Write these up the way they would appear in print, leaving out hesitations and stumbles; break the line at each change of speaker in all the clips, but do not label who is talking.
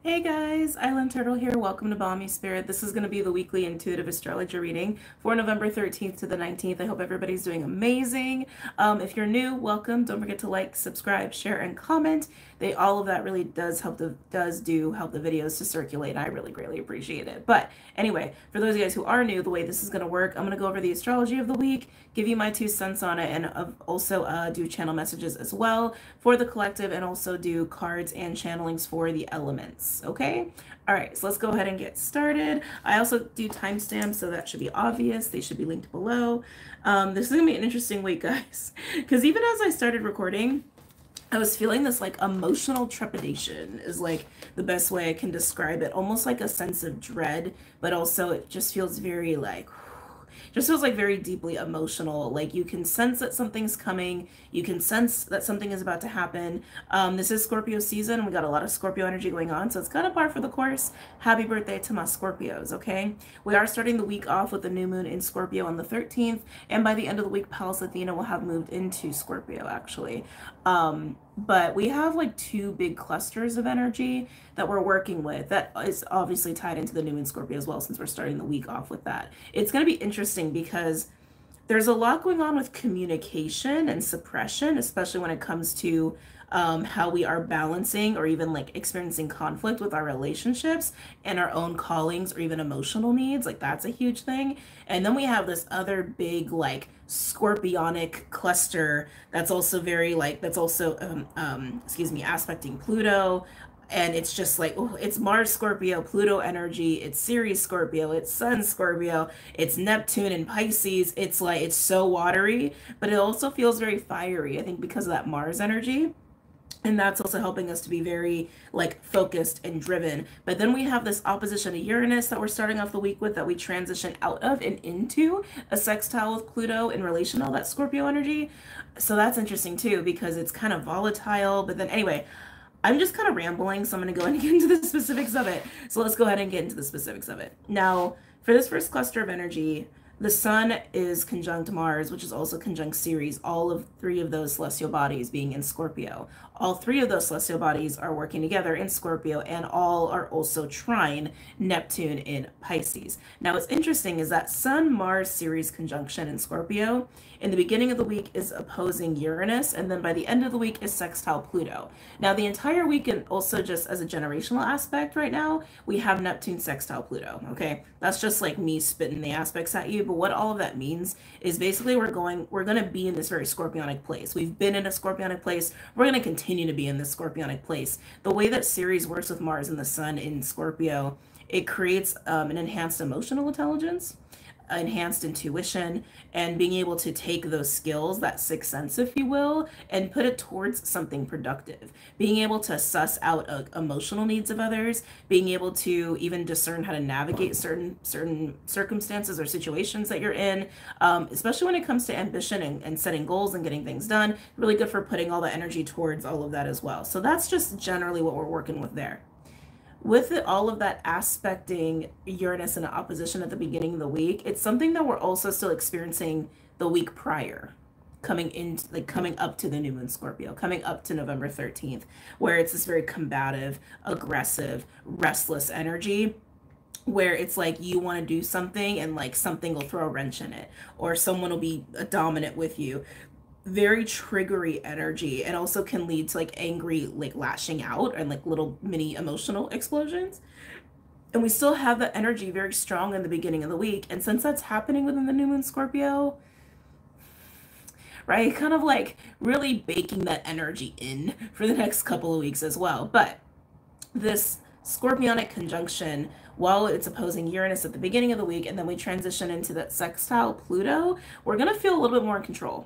Hey guys, Island Turtle here. Welcome to BOMISpirit. This is going to be the weekly intuitive astrology reading for November 13th to the 19th. I hope everybody's doing amazing. If you're new, welcome. Don't forget to like, subscribe, share, and comment. All of that really does help help the videos to circulate. I really greatly appreciate it. But anyway, for those of you guys who are new, the way this is going to work, I'm going to go over the astrology of the week, give you my 2 cents on it, and also do channel messages as well for the collective, and also do cards and channelings for the elements. Okay, all right, so let's go ahead and get started. I also do timestamps, so that should be obvious. They should be linked below. This is gonna be an interesting week, guys, because even as I started recording, I was feeling this like emotional trepidation is like the best way I can describe it. Almost like a sense of dread, but also it just feels very like, just feels like very deeply emotional. Like you can sense that something's coming. You can sense that something is about to happen. This is Scorpio season. We got a lot of Scorpio energy going on, so it's kind of par for the course. Happy birthday to my Scorpios, okay? We are starting the week off with the new moon in Scorpio on the 13th, and by the end of the week, Pallas Athena will have moved into Scorpio, actually. But we have like 2 big clusters of energy that we're working with that is obviously tied into the new moon Scorpio as well, since we're starting the week off with that. It's going to be interesting because there's a lot going on with communication and suppression, especially when it comes to how we are balancing or even like experiencing conflict with our relationships and our own callings or even emotional needs. Like that's a huge thing. And then we have this other big like scorpionic cluster that's also very like, that's also aspecting Pluto. And it's just like, oh, it's Mars Scorpio, Pluto energy, it's Ceres Scorpio, it's Sun Scorpio, it's Neptune and Pisces. It's like, it's so watery, but it also feels very fiery, I think, because of that Mars energy. And that's also helping us to be very like focused and driven. But then we have this opposition to Uranus that we're starting off the week with, that we transition out of and into a sextile with Pluto in relation to all that Scorpio energy. So that's interesting too, because it's kind of volatile. But then anyway, I'm just kind of rambling, so I'm going to go and get into the specifics of it. So let's go ahead and get into the specifics of it. Now, for this first cluster of energy, the Sun is conjunct Mars, which is also conjunct Ceres, all of 3 of those celestial bodies being in Scorpio. All 3 of those celestial bodies are working together in Scorpio, and all are also trine Neptune in Pisces. Now, what's interesting is that Sun-Mars Ceres conjunction in Scorpio, in the beginning of the week is opposing Uranus, and then by the end of the week is sextile Pluto. Now, the entire week, and also just as a generational aspect right now, we have Neptune sextile Pluto, okay? That's just like me spitting the aspects at you, but what all of that means is basically we're going to be in this very scorpionic place. We've been in a scorpionic place. We're going to continue to be in this scorpionic place. The way that Ceres works with Mars and the Sun in Scorpio, it creates an enhanced emotional intelligence, enhanced intuition, and being able to take those skills, that sixth sense, if you will, and put it towards something productive. Being able to suss out emotional needs of others, being able to even discern how to navigate certain circumstances or situations that you're in, especially when it comes to ambition and setting goals and getting things done. Really good for putting all the energy towards all of that as well. So that's just generally what we're working with there. With all of that aspecting Uranus in opposition at the beginning of the week, it's something that we're also still experiencing the week prior, coming up to the new moon Scorpio, coming up to November 13th, where it's this very combative, aggressive, restless energy, where it's like you want to do something and like something will throw a wrench in it, or someone will be dominant with you. Very triggery energy, and also can lead to like angry, like lashing out and like little mini emotional explosions. And we still have that energy very strong in the beginning of the week. And since that's happening within the new moon Scorpio, right, kind of like really baking that energy in for the next couple of weeks as well. But this scorpionic conjunction, while it's opposing Uranus at the beginning of the week, and then we transition into that sextile Pluto, we're going to feel a little bit more in control.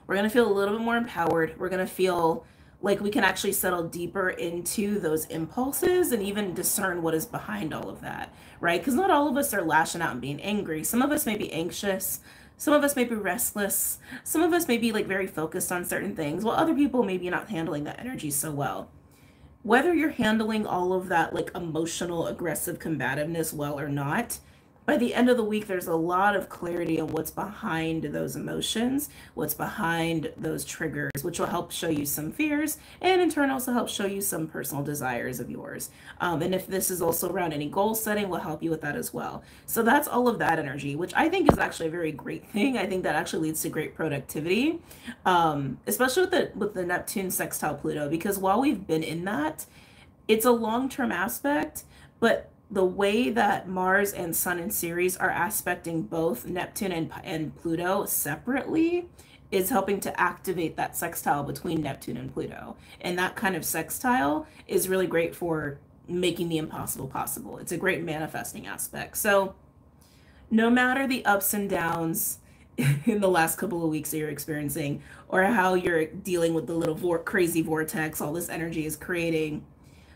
We're going to feel a little bit more empowered. We're going to feel like we can actually settle deeper into those impulses and even discern what is behind all of that, right? Because not all of us are lashing out and being angry. Some of us may be anxious. Some of us may be restless. Some of us may be like very focused on certain things, while other people may be not handling that energy so well. Whether you're handling all of that like emotional, aggressive combativeness well or not, by the end of the week, there's a lot of clarity on what's behind those emotions, what's behind those triggers, which will help show you some fears and in turn also help show you some personal desires of yours. And if this is also around any goal setting, will help you with that as well. So that's all of that energy, which I think is actually a very great thing. I think that actually leads to great productivity, especially with the Neptune sextile Pluto, because while we've been in that, it's a long-term aspect, but the way that Mars and Sun in Ceres are aspecting both Neptune and Pluto separately is helping to activate that sextile between Neptune and Pluto. And that kind of sextile is really great for making the impossible possible. It's a great manifesting aspect. So no matter the ups and downs in the last couple of weeks that you're experiencing, or how you're dealing with the little crazy vortex all this energy is creating,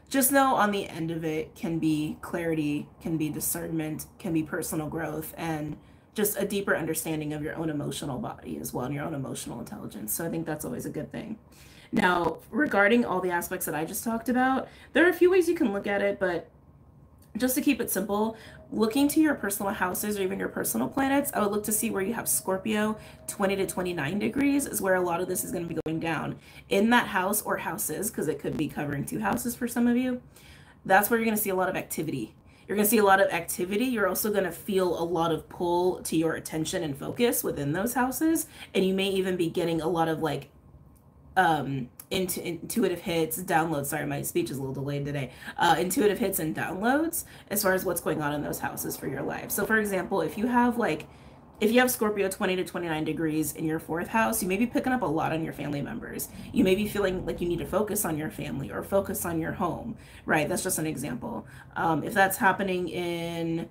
just know on the end of it can be clarity, can be discernment, can be personal growth, and just a deeper understanding of your own emotional body as well, and your own emotional intelligence. So I think that's always a good thing. Now, regarding all the aspects that I just talked about, there are a few ways you can look at it, but just to keep it simple, looking to your personal houses or even your personal planets, I would look to see where you have Scorpio. 20 to 29 degrees is where a lot of this is going to be going down. In that house or houses, because it could be covering 2 houses for some of you, that's where you're going to see a lot of activity. You're going to see a lot of activity. You're also going to feel a lot of pull to your attention and focus within those houses. And you may even be getting a lot of like intuitive hits, downloads. Sorry, my speech is a little delayed today. Intuitive hits and downloads as far as what's going on in those houses for your life. So for example, if you have Scorpio 20 to 29 degrees in your 4th house, you may be picking up a lot on your family members. You may be feeling like you need to focus on your family or focus on your home, right? That's just an example. If that's happening in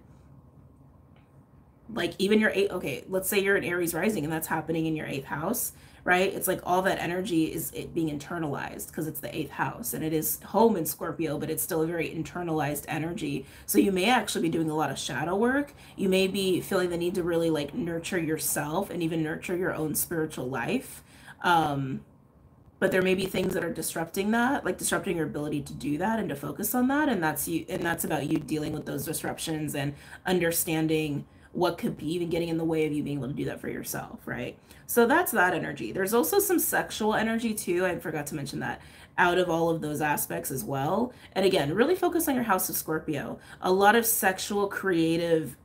like even your 8th, okay, let's say you're an Aries rising and that's happening in your 8th house, right? It's like all that energy is it being internalized because it's the 8th house and it is home in Scorpio, but it's still a very internalized energy. So you may actually be doing a lot of shadow work. You may be feeling the need to really like nurture yourself and even nurture your own spiritual life. But there may be things that are disrupting that, like disrupting your ability to do that and to focus on that. And that's about you dealing with those disruptions and understanding what could be even getting in the way of you being able to do that for yourself, right? So that's that energy. There's also some sexual energy too. I forgot to mention that out of all of those aspects as well. And again, really focus on your house of Scorpio. A lot of sexual, creative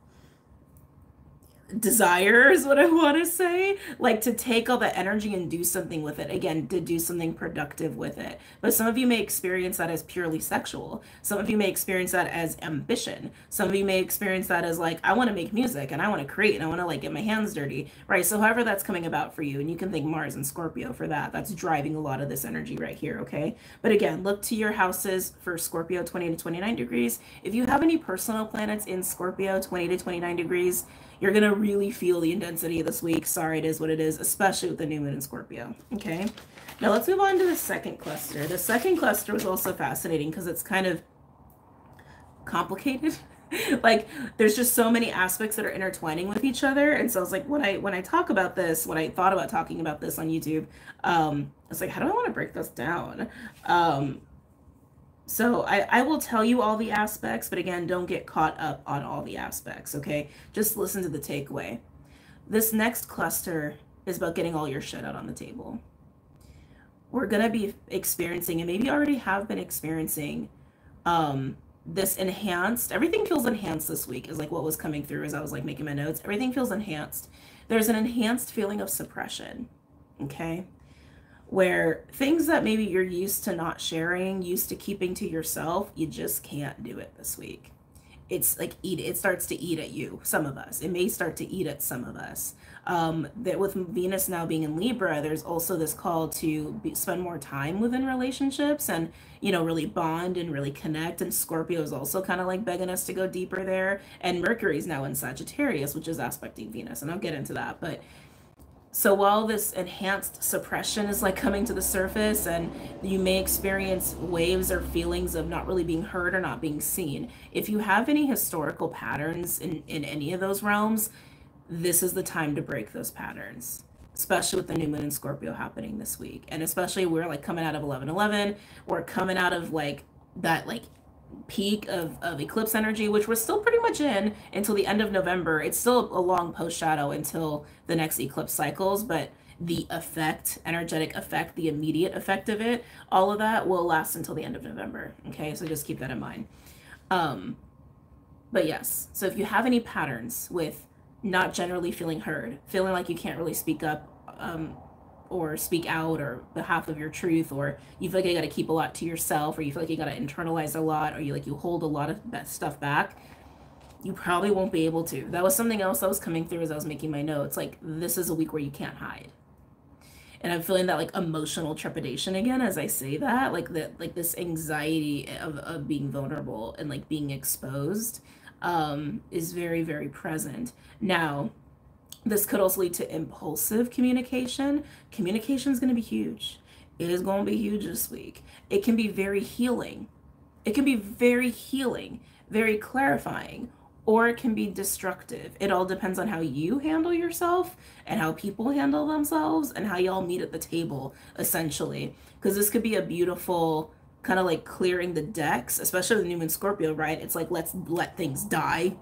desire is what I want to say, like to take all that energy and do something with it, again, to do something productive with it. But some of you may experience that as purely sexual. Some of you may experience that as ambition. Some of you may experience that as like, I want to make music and I want to create and I want to like get my hands dirty, right? So however that's coming about for you, and you can thank Mars and Scorpio for that. That's driving a lot of this energy right here, okay? But again, look to your houses for Scorpio 20 to 29 degrees. If you have any personal planets in Scorpio 20 to 29 degrees, you're going to really feel the intensity this week. Sorry, it is what it is, especially with the new moon in Scorpio. Okay. Now let's move on to the second cluster. The second cluster was also fascinating because it's kind of complicated. Like there's just so many aspects that are intertwining with each other. And so I was like, when I talk about this, when I thought about talking about this on YouTube, I was like, how do I want to break this down? So I will tell you all the aspects, but again, don't get caught up on all the aspects, okay? Just listen to the takeaway. This next cluster is about getting all your shit out on the table. We're going to be experiencing, and maybe already have been experiencing, this enhanced, everything feels enhanced this week is like what was coming through as I was like making my notes. Everything feels enhanced. There's an enhanced feeling of suppression, okay? Where things that maybe you're used to not sharing, used to keeping to yourself, you just can't do it this week. It's like it starts to eat at you, some of us. It may start to eat at some of us. That with Venus now being in Libra, there's also this call to spend more time within relationships and, you know, really bond and really connect. And Scorpio is also kind of like begging us to go deeper there. And Mercury's now in Sagittarius, which is aspecting Venus. And I'll get into that. But so while this enhanced suppression is like coming to the surface and you may experience waves or feelings of not really being heard or not being seen, if you have any historical patterns in any of those realms, this is the time to break those patterns, especially with the new moon in Scorpio happening this week. And especially we're like coming out of 11/11, we're coming out of like that like peak of eclipse energy, which we're still pretty much in until the end of November. It's still a long post shadow until the next eclipse cycles, but the effect, energetic effect, the immediate effect of it, all of that will last until the end of November. Okay, so just keep that in mind. But yes, so if you have any patterns with not generally feeling heard, feeling like you can't really speak up, or speak out or behalf of your truth, or you feel like you got to keep a lot to yourself, or you feel like you got to internalize a lot, or you hold a lot of that stuff back, you probably won't be able to. That was something else that was coming through as I was making my notes. Like, this is a week where you can't hide. And I'm feeling that like emotional trepidation again as I say that, like that, like this anxiety of being vulnerable and like being exposed is very, very present. Now, this could also lead to impulsive communication. Communication is going to be huge. It is going to be huge this week. It can be very healing. It can be very healing, very clarifying, or it can be destructive. It all depends on how you handle yourself and how people handle themselves and how y'all meet at the table, essentially. Because this could be a beautiful kind of like clearing the decks, especially with New Moon Scorpio, right? It's like, let's let things die.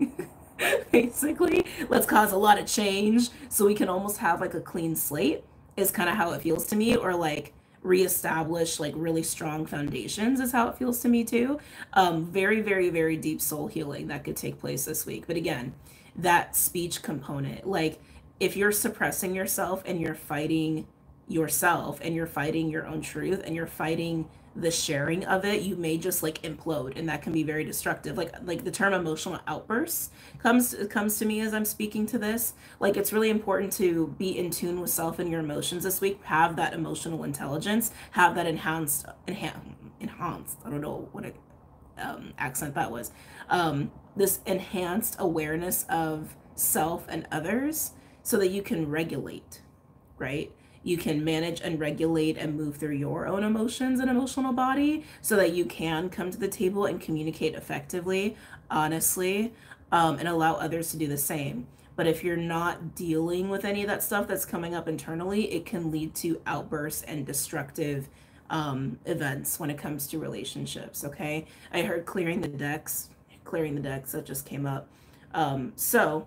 Basically, let's cause a lot of change so we can almost have like a clean slate is kind of how it feels to me, or like reestablish like really strong foundations is how it feels to me too. Very, very, very deep soul healing that could take place this week. But again, that speech component, like if you're suppressing yourself and you're fighting yourself and you're fighting your own truth and you're fighting the sharing of it, you may just like implode, and that can be very destructive. Like the term emotional outbursts comes to me as I'm speaking to this. Like, it's really important to be in tune with self and your emotions this week. Have that emotional intelligence, have that enhanced, I don't know what accent that was, this enhanced awareness of self and others so that you can regulate, right? You can manage and regulate and move through your own emotions and emotional body so that you can come to the table and communicate effectively, honestly, and allow others to do the same. But if you're not dealing with any of that stuff that's coming up internally, it can lead to outbursts and destructive events when it comes to relationships, okay? I heard clearing the decks, that just came up. So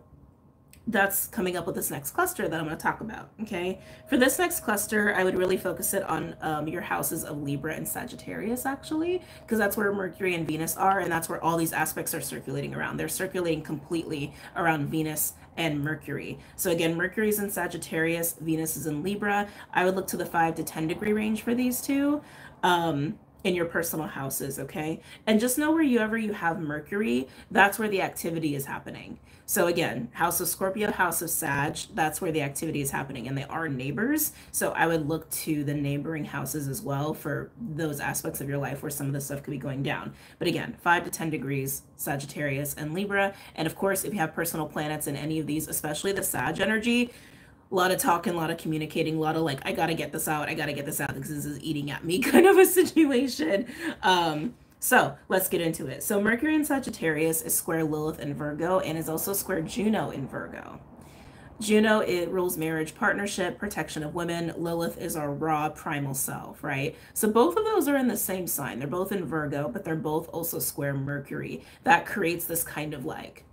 that's coming up with this next cluster that I'm going to talk about, okay? For this next cluster, I would really focus it on your houses of Libra and Sagittarius, actually, because that's where Mercury and Venus are, and that's where all these aspects are circulating around. They're circulating completely around Venus and Mercury. So again, Mercury's in Sagittarius, Venus is in Libra. I would look to the 5 to 10 degree range for these two. In your personal houses, okay? And just know wherever you have Mercury, that's where the activity is happening. So again, house of Scorpio, house of Sag, that's where the activity is happening, and they are neighbors. So I would look to the neighboring houses as well for those aspects of your life where some of this stuff could be going down. But again, 5 to 10 degrees, Sagittarius and Libra. And of course, if you have personal planets in any of these, especially the Sag energy, a lot of talking, a lot of communicating, a lot of like, I gotta get this out because this is eating at me kind of a situation. So let's get into it. So Mercury in Sagittarius is square Lilith in Virgo and is also square Juno in Virgo. Juno, it rules marriage, partnership, protection of women. Lilith is our raw primal self, right? So both of those are in the same sign. They're both in Virgo, but they're both also square Mercury. That creates this kind of like,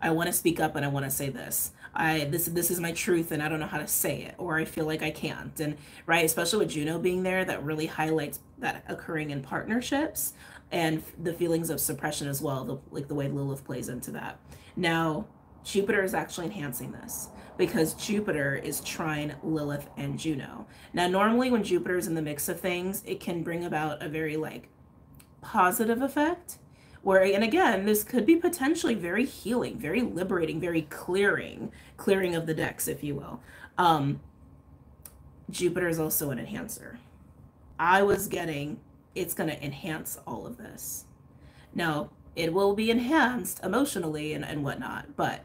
I want to speak up and I want to say this. This is my truth and I don't know how to say it, or I feel like I can't. And right, especially with Juno being there, that really highlights that occurring in partnerships and the feelings of suppression as well, like the way Lilith plays into that. Now, Jupiter is actually enhancing this because Jupiter is trine Lilith and Juno. Now, normally when Jupiter is in the mix of things, it can bring about a very like positive effect. Where, and again, this could be potentially very healing, very liberating, very clearing of the decks, if you will. Jupiter is also an enhancer. I was getting, it's going to enhance all of this. Now, it will be enhanced emotionally and whatnot, but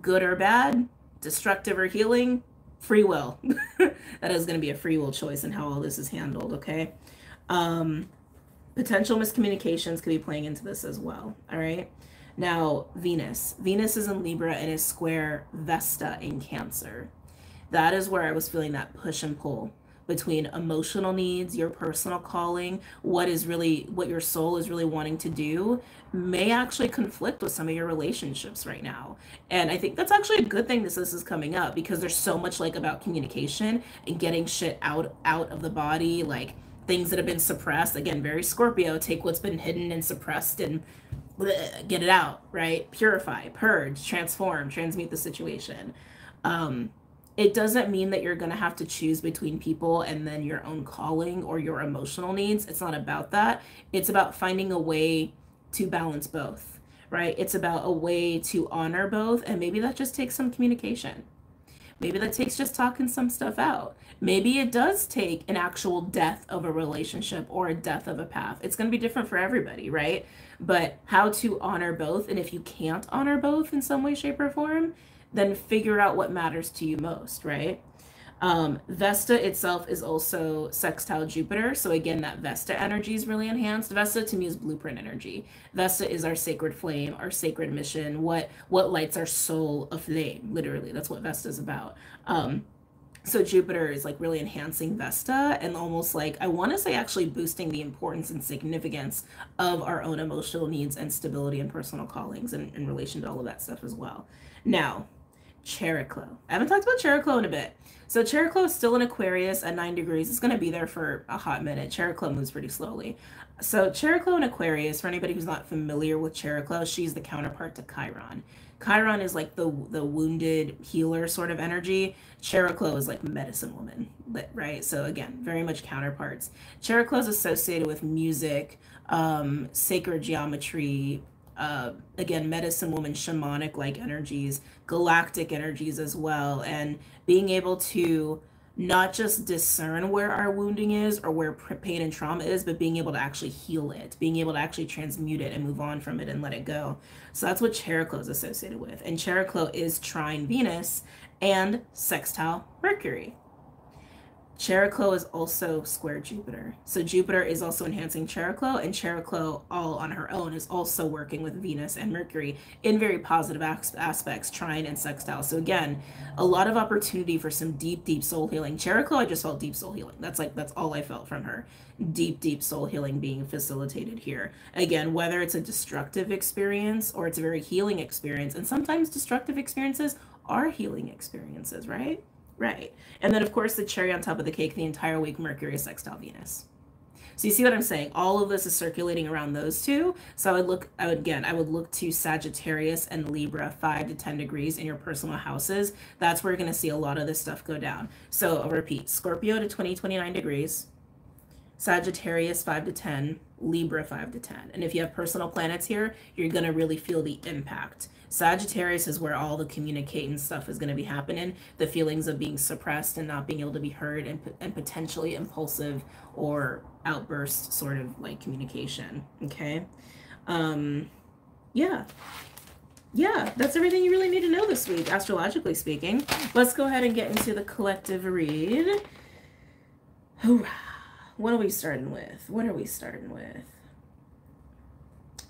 good or bad, destructive or healing, free will. That is going to be a free will choice in how all this is handled, okay? Potential miscommunications could be playing into this as well, all right? Now, Venus. Venus is in Libra and is square Vesta in Cancer. That is where I was feeling that push and pull. between emotional needs, your personal calling, what your soul is really wanting to do, may actually conflict with some of your relationships right now. And I think that's actually a good thing this is coming up, because there's so much like about communication and getting shit out of the body, like things that have been suppressed. Again, very Scorpio, take what's been hidden and suppressed and get it out, right? Purify, purge, transform, transmute the situation. It doesn't mean that you're going to have to choose between people and then your own calling or your emotional needs. It's not about that. It's about finding a way to balance both, right? It's about a way to honor both. And maybe that just takes some communication. Maybe that takes just talking some stuff out. Maybe it does take an actual death of a relationship or a death of a path. It's going to be different for everybody, right? But how to honor both. And if you can't honor both in some way, shape, or form, then figure out what matters to you most, right? Vesta itself is also sextile Jupiter. So again, that Vesta energy is really enhanced. Vesta to me is blueprint energy. Vesta is our sacred flame, our sacred mission, what lights our soul aflame. Literally, that's what Vesta is about. So Jupiter is like really enhancing Vesta, and almost like, I want to say actually boosting the importance and significance of our own emotional needs and stability and personal callings in relation to all of that stuff as well. Now, Chariklo. I haven't talked about Chariklo in a bit. So Chariklo is still in Aquarius at 9 degrees. It's going to be there for a hot minute. Chariklo moves pretty slowly. So Chariklo in Aquarius, for anybody who's not familiar with Chariklo, she's the counterpart to Chiron. Chiron is like the wounded healer sort of energy. Chariklo is like medicine woman, right? So again, very much counterparts. Chariklo is associated with music, sacred geometry, again, medicine woman, shamanic like energies, galactic energies as well, and being able to not just discern where our wounding is or where pain and trauma is, but being able to actually heal it, being able to actually transmute it and move on from it and let it go. So that's what Chariklo is associated with. And Chariklo is trine Venus and sextile Mercury. Chariklo is also square Jupiter. So Jupiter is also enhancing Chariklo, and Chariklo all on her own is also working with Venus and Mercury in very positive aspects, trine and sextile. So again, a lot of opportunity for some deep, deep soul healing. Chariklo, I just felt deep soul healing. That's all I felt from her. Deep, deep soul healing being facilitated here. Again, whether it's a destructive experience or it's a very healing experience, and sometimes destructive experiences are healing experiences, right? Right. And then, of course, the cherry on top of the cake, the entire week, Mercury is sextile Venus. So you see what I'm saying? All of this is circulating around those two. So I would look to Sagittarius and Libra 5 to 10 degrees in your personal houses. That's where you're going to see a lot of this stuff go down. So I'll repeat, Scorpio to 29 degrees, Sagittarius 5 to 10, Libra 5 to 10. And if you have personal planets here, you're going to really feel the impact. Sagittarius is where all the communicating stuff is going to be happening. The feelings of being suppressed and not being able to be heard, and potentially impulsive or outburst sort of like communication. Okay. Yeah, that's everything you really need to know this week, astrologically speaking. Let's go ahead and get into the collective read. What are we starting with?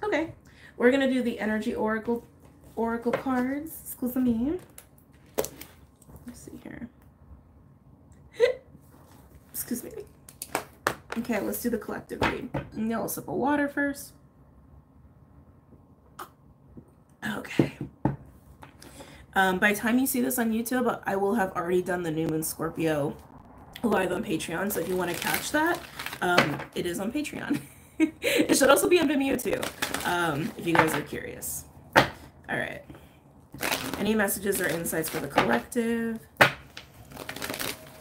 Okay, we're going to do the energy oracle cards. Excuse me. Let's see here. Excuse me. Okay, let's do the collective read. A little sip of water first. Okay. By the time you see this on YouTube, I will have already done the New Moon Scorpio live on Patreon. So if you want to catch that, it is on Patreon. It should also be on Vimeo too, if you guys are curious. All right. Any messages or insights for the collective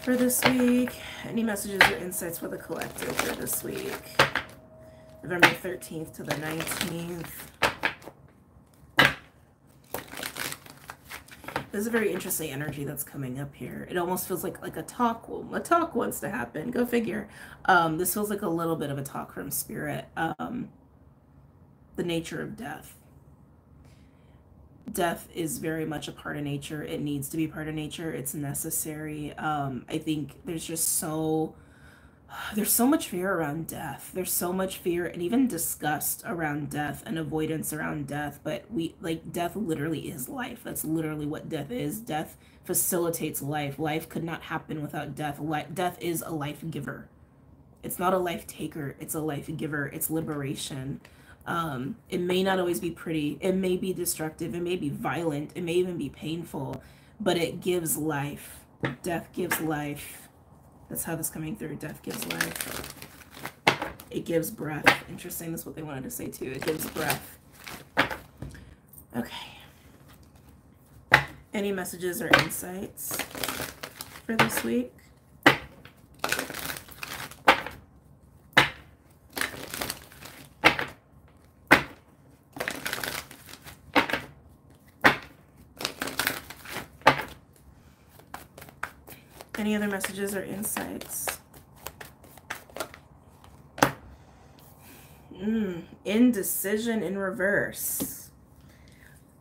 for this week? Any messages or insights for the collective for this week? November 13th to the 19th. There's a very interesting energy that's coming up here. It almost feels like a talk wants to happen. Go figure. This feels like a little bit of a talk from spirit. The nature of death. Death is very much a part of nature. It needs to be part of nature. It's necessary. I think there's just so There's so much fear around death. There's so much fear and even disgust around death and avoidance around death. But death literally is life. That's literally what death is. Death facilitates life. Life could not happen without death. Death is a life giver. It's not a life taker. It's a life giver. It's liberation. It may not always be pretty. It may be destructive. It may be violent. It may even be painful, but it gives life. Death gives life. That's how this coming through. Death gives life. It gives breath. Interesting. That's what they wanted to say too. It gives breath. Okay. Any messages or insights for this week? Any other messages or insights? Indecision in reverse.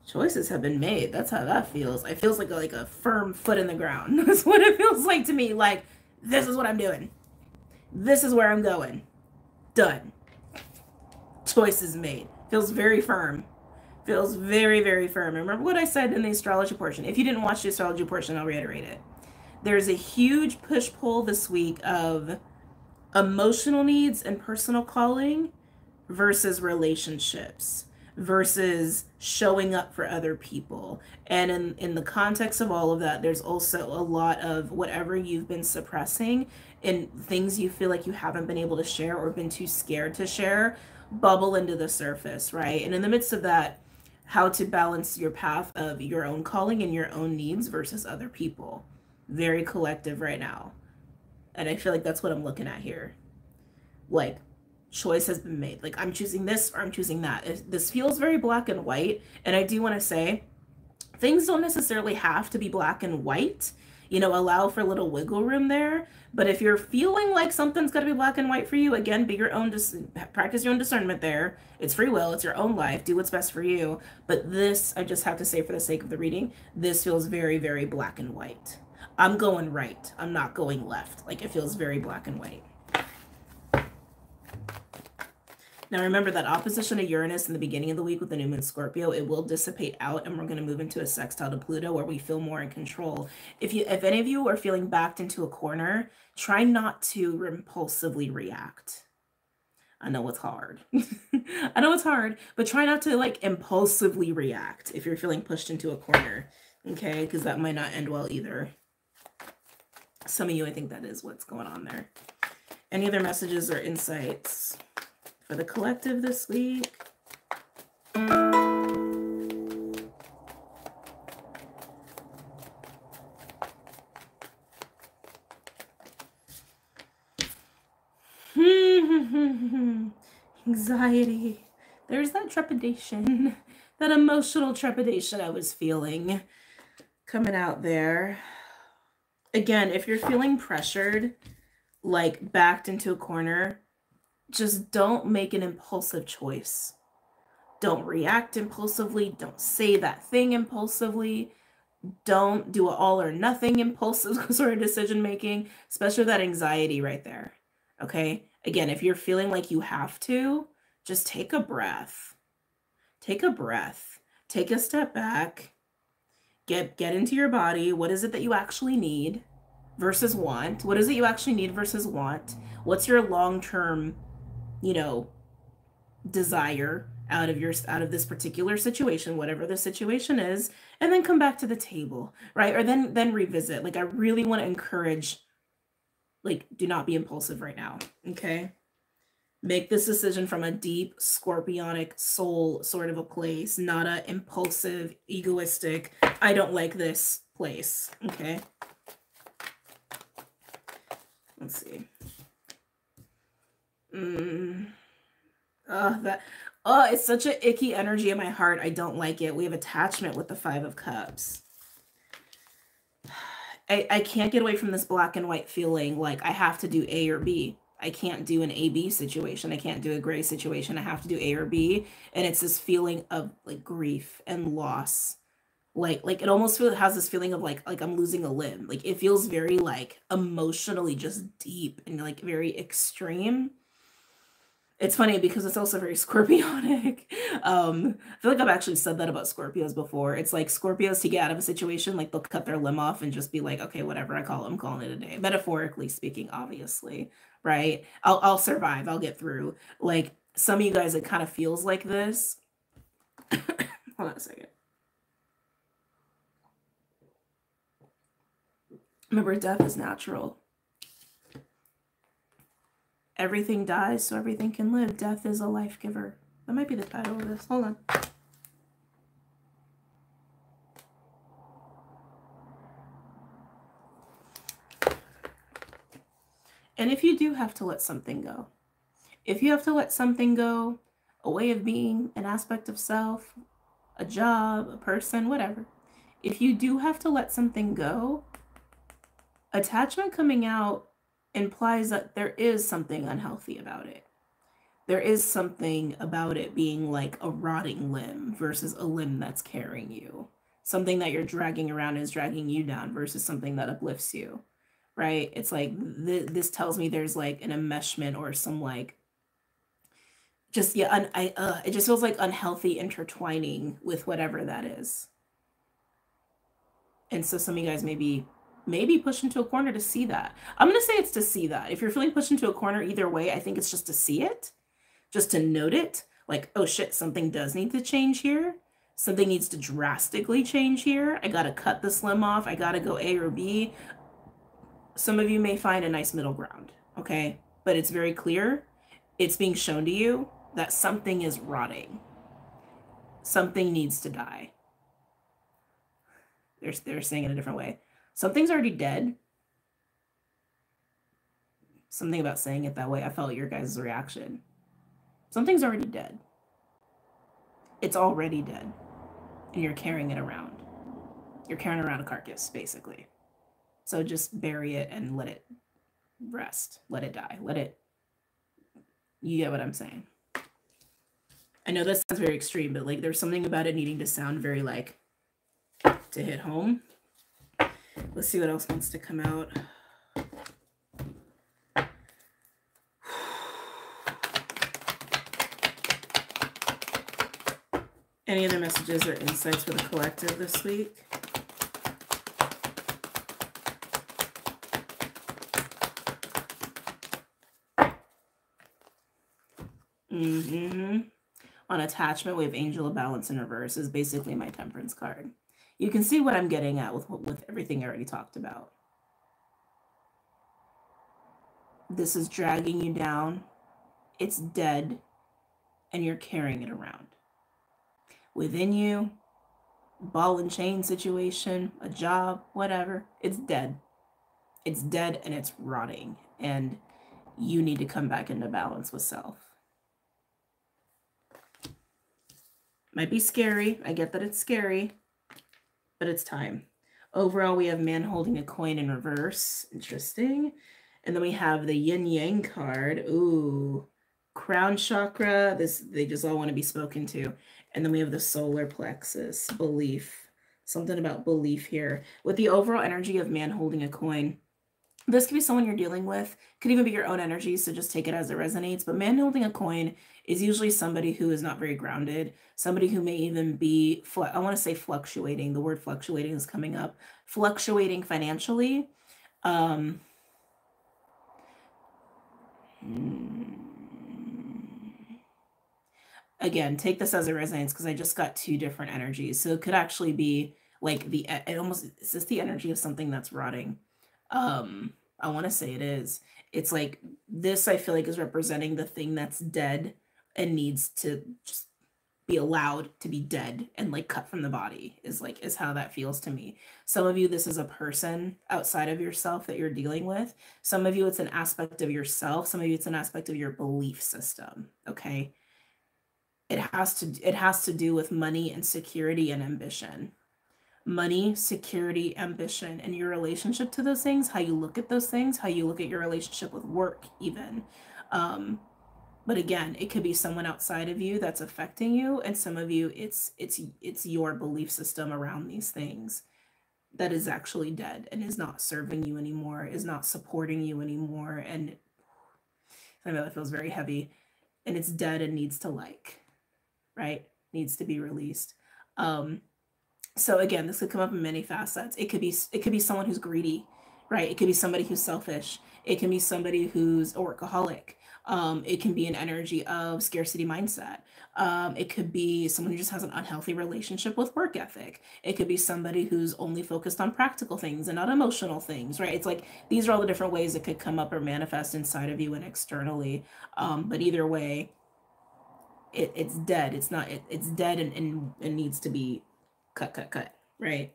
Choices have been made. That's how that feels. It feels like a firm foot in the ground. That's what it feels like to me. Like, this is what I'm doing. This is where I'm going. Done. Choices made. Feels very firm. Feels very, very firm. Remember what I said in the astrology portion. If you didn't watch the astrology portion, I'll reiterate it. There's a huge push-pull this week of emotional needs and personal calling versus relationships versus showing up for other people. And in the context of all of that, there's also a lot of whatever you've been suppressing and things you feel like you haven't been able to share or been too scared to share bubble into the surface, right? And in the midst of that, how to balance your path of your own calling and your own needs versus other people. Very collective right now. And I feel like that's what I'm looking at here. Like, choice has been made. Like, I'm choosing this or I'm choosing that. This feels very black and white. And I do want to say, things don't necessarily have to be black and white. You know, allow for a little wiggle room there. But if you're feeling like something's got to be black and white for you, again, be your own, practice your own discernment there. It's free will. It's your own life. Do what's best for you. But this, I just have to say for the sake of the reading, this feels very, very black and white. I'm going right. I'm not going left. Like, it feels very black and white. Now, remember that opposition to Uranus in the beginning of the week with the new moon Scorpio, it will dissipate out and we're going to move into a sextile to Pluto where we feel more in control. If any of you are feeling backed into a corner, try not to impulsively react. I know it's hard. I know it's hard, but try not to like impulsively react if you're feeling pushed into a corner, okay? Because that might not end well either. Some of you, I think that is what's going on there. Any other messages or insights for the collective this week? Anxiety. There's that trepidation, that emotional trepidation I was feeling coming out there. Again, if you're feeling pressured, like backed into a corner, just don't make an impulsive choice. Don't react impulsively. Don't say that thing impulsively. Don't do an all or nothing impulsive sort of decision making, especially that anxiety right there. Okay? Again, if you're feeling like you have to, just take a breath. Take a breath. Take a step back. Get into your body. What is it that you actually need versus want? What is it you actually need versus want? What's your long-term, you know, desire out of this particular situation, whatever the situation is, and then come back to the table, right? Or then revisit. Like, I really want to encourage, like, do not be impulsive right now, okay? Make this decision from a deep scorpionic soul sort of a place, not a impulsive, egoistic, I don't like this place, okay? Let's see. It's such an icky energy in my heart. I don't like it. We have attachment with the Five of Cups. I can't get away from this black and white feeling like I have to do A or B. I can't do an A-B situation. I can't do a gray situation. I have to do A or B. And it's this feeling of like grief and loss like it almost has this feeling of like I'm losing a limb. Like it feels very like emotionally just deep and like very extreme. It's funny because it's also very Scorpionic. I feel like I've actually said that about Scorpios before. It's like Scorpios, to get out of a situation, like they'll cut their limb off and just be like, okay, whatever, I'm calling it a day. Metaphorically speaking, obviously, right? I'll survive. I'll get through. Like some of you guys, it kind of feels like this. Hold on a second. Remember, death is natural. Everything dies so everything can live. Death is a life giver. That might be the title of this. Hold on. And if you do have to let something go, if you have to let something go, a way of being, an aspect of self, a job, a person, whatever, if you do have to let something go, attachment coming out implies that there is something unhealthy about it. There is something about it being like a rotting limb versus a limb that's carrying you. Something that you're dragging around is dragging you down versus something that uplifts you, right? It's like this tells me there's like an enmeshment or some like just, yeah, it just feels like unhealthy intertwining with whatever that is. And so some of you guys maybe pushed into a corner to see that. I'm going to say it's to see that. If you're feeling pushed into a corner either way, I think it's just to see it, just to note it. Like, oh shit, something does need to change here. Something needs to drastically change here. I got to cut this limb off. I got to go A or B. Some of you may find a nice middle ground, okay? But it's very clear. It's being shown to you that something is rotting. Something needs to die. They're saying it a different way. Something's already dead. Something about saying it that way. I felt your guys' reaction. Something's already dead. It's already dead. And you're carrying it around. You're carrying around a carcass, basically. So just bury it and let it rest. Let it die. You get what I'm saying? I know this sounds very extreme, but like there's something about it needing to sound very like to hit home. Let's see what else wants to come out. Any other messages or insights for the collective this week? On attachment, we have Angel of Balance in reverse is basically my Temperance card. You can see what I'm getting at with everything I already talked about. This is dragging you down. It's dead, and you're carrying it around. Within you, ball and chain situation, a job, whatever, it's dead. It's dead and it's rotting, and you need to come back into balance with self. Might be scary. I get that it's scary, but it's time. Overall, we have man holding a coin in reverse. Interesting. And then we have the yin yang card. Ooh, crown chakra. They just all want to be spoken to. And then we have the solar plexus, belief. Something about belief here. With the overall energy of man holding a coin, this could be someone you're dealing with. Could even be your own energy, so just take it as it resonates. But man holding a coin is usually somebody who is not very grounded. Somebody who may even be, I want to say fluctuating. The word fluctuating is coming up. Fluctuating financially. Again, take this as it resonates because I just got two different energies. So it could actually be like is this the energy of something that's rotting? I want to say it is. It's like this, I feel like, is representing the thing that's dead and needs to just be allowed to be dead and like cut from the body is how that feels to me. Some of you, this is a person outside of yourself that you're dealing with. Some of you, it's an aspect of yourself. Some of you, it's an aspect of your belief system. Okay. It has to do with money and security and ambition. Money, security, ambition, and your relationship to those things, how you look at those things, how you look at your relationship with work even. But again, it could be someone outside of you that's affecting you, and some of you, it's your belief system around these things that is actually dead and is not serving you anymore, is not supporting you anymore, and I know that feels very heavy, and it's dead and needs to, like, right, needs to be released. So again, this could come up in many facets. It could be someone who's greedy, right? It could be somebody who's selfish. It can be somebody who's a workaholic. It can be an energy of scarcity mindset. It could be someone who just has an unhealthy relationship with work ethic. It could be somebody who's only focused on practical things and not emotional things, right? It's like, these are all the different ways it could come up or manifest inside of you and externally. But either way, it's dead. It's dead and needs to be cut, right?